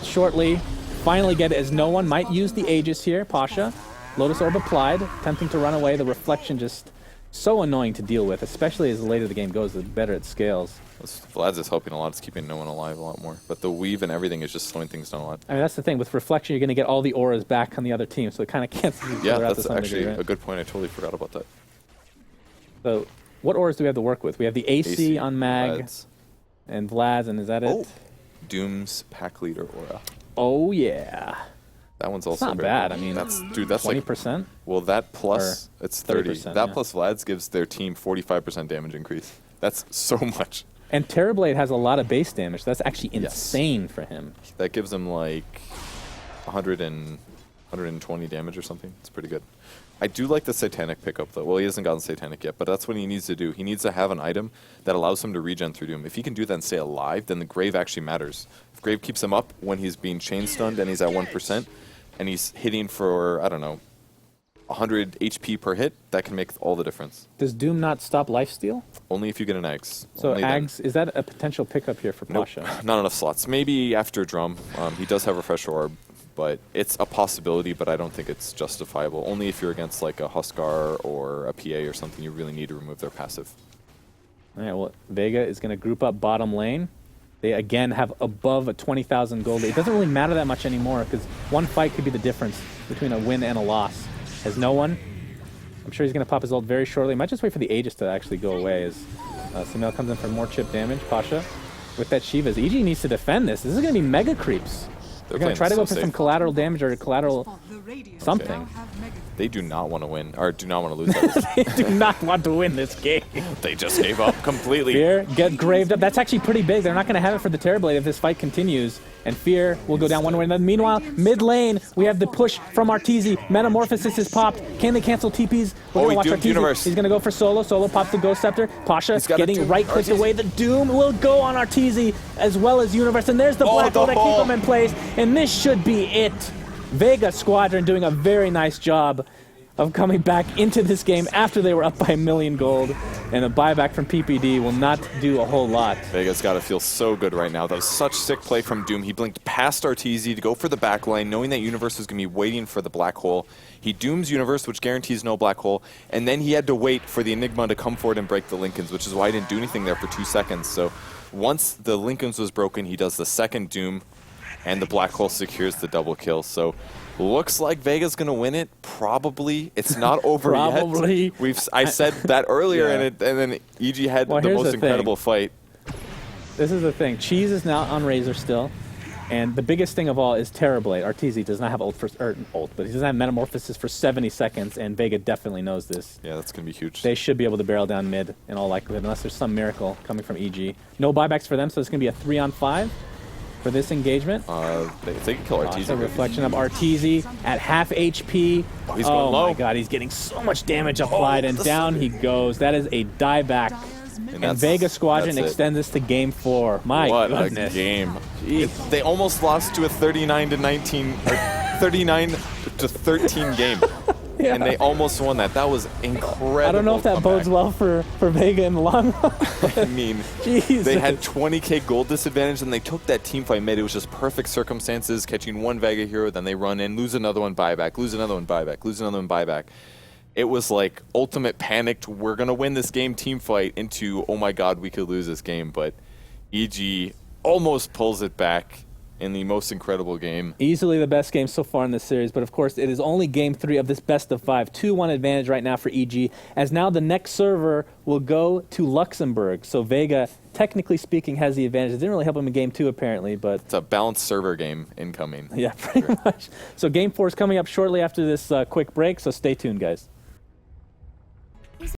shortly. Finally get it as no one might use the Aegis here. Pasha, Lotus Orb applied, attempting to run away. The reflection just so annoying to deal with, especially as the later the game goes, the better it scales. Vlad's is helping a lot. It's keeping no one alive a lot more. But the weave and everything is just slowing things down a lot. I mean, that's the thing. With reflection, you're going to get all the auras back on the other team, so it kind of cancels each Yeah, other out to that's some actually degree, right? a good point. I totally forgot about that. So, what auras do we have to work with? We have the AC, on Mag Vlad's. and Vlad's, and is that it? Oh, Doom's pack leader aura. Oh, yeah. That one's also not very bad. good. I mean, that's like 20%? well, that plus Or it's 30. 30%, That yeah. plus Vlad's gives their team 45% damage increase. That's so much. And Terrorblade has a lot of base damage. That's actually Yes. insane for him. That gives him like 120 damage or something. It's pretty good. I do like the Satanic pickup though. Well, he hasn't gotten Satanic yet, but that's what he needs to do. He needs to have an item that allows him to regen through Doom. If he can do that and stay alive, then the Grave actually matters. If Grave keeps him up when he's being chain stunned and he's at 1%, and he's hitting for, I don't know, 100 HP per hit, that can make all the difference. Does Doom not stop lifesteal? Only if you get an Ags. So Only then. Ags, is that a potential pickup here for Nope, Pasha? not enough slots. Maybe after Drum. He does have Refresh Orb, but it's a possibility, but I don't think it's justifiable. Only if you're against like a Huskar or a PA or something, you really need to remove their passive. All right, well, Vega is going to group up bottom lane. They, again, have above a 20,000 gold. It doesn't really matter that much anymore because one fight could be the difference between a win and a loss. Has no one. I'm sure he's going to pop his ult very shortly. Might just wait for the Aegis to actually go away as Sumail comes in for more chip damage. Pasha with that Shivas. EG needs to defend this. This is going to be mega creeps. They're going to try to go for some collateral damage or collateral Spot the radiant something. now have mega. They do not want to win, or do not want to lose that. They do not want to win this game. They just gave up completely. Fear, get graved up. That's actually pretty big. They're not going to have it for the Terrorblade if this fight continues. And Fear will go down one way or another. Meanwhile, mid lane, we have the push from Arteezy. Metamorphosis is popped. Can they cancel TPs? We're Oh, going to he watch doomed Arteezy. Universe. He's going to go for Solo. Solo pops the Ghost Scepter. Pasha He's got a getting Doom. right-clicked Arteezy. away. The Doom will go on Arteezy as well as Universe. And there's the Black Hole that keep him in place. And this should be it. Vega Squadron doing a very nice job of coming back into this game after they were up by 1 million gold. And a buyback from PPD will not do a whole lot. Vega's got to feel so good right now. That was such sick play from Doom. He blinked past Arteezy to go for the back line, knowing that Universe was going to be waiting for the black hole. He dooms Universe, which guarantees no black hole, and then he had to wait for the Enigma to come forward and break the Lincolns, which is why he didn't do anything there for 2 seconds. So once the Lincolns was broken, he does the second Doom, and the black hole secures the double kill. So looks like Vega's going to win it. Probably. It's not over Probably. yet. I said that earlier, Yeah. and then EG had Well, the here's most the incredible fight. This is the thing. Cheese is now on Razor still. And the biggest thing of all is Terrorblade. Arteezy does not have ult, but he doesn't have Metamorphosis for 70 seconds, and Vega definitely knows this. Yeah, that's going to be huge. They should be able to barrel down mid in all likelihood, unless there's some miracle coming from EG. No buybacks for them, so it's going to be a 3-on-5 for this engagement. If they can kill It's a Arteezy. reflection of Arteezy at half HP. Oh, he's going my low. god, he's getting so much damage applied, and down he goes. That is a dieback. Dyer's middle And that's- Vega Squadron that's it. extends this to game 4. My What goodness. a game. Jeez. They almost lost to a 39-19 or 39-13 game. Yeah. And they almost won that. That was incredible. I don't know if that bodes well for Vega in the long run. I mean, Jesus. they had 20k gold disadvantage, and they took that team fight mid. It was just perfect circumstances, catching one Vega hero, then they run in, lose another one, buyback, lose another one, buyback, lose another one, buyback. It was like ultimate panicked, we're going to win this game team fight into, oh my god, we could lose this game. But EG almost pulls it back in the most incredible game. Easily the best game so far in this series, but of course it is only game 3 of this best of 5. 2-1 advantage right now for EG, as now the next server will go to Luxembourg. So Vega, technically speaking, has the advantage. It didn't really help him in game 2 apparently, but It's a balanced server game incoming. yeah, pretty much. So game 4 is coming up shortly after this quick break, so stay tuned, guys.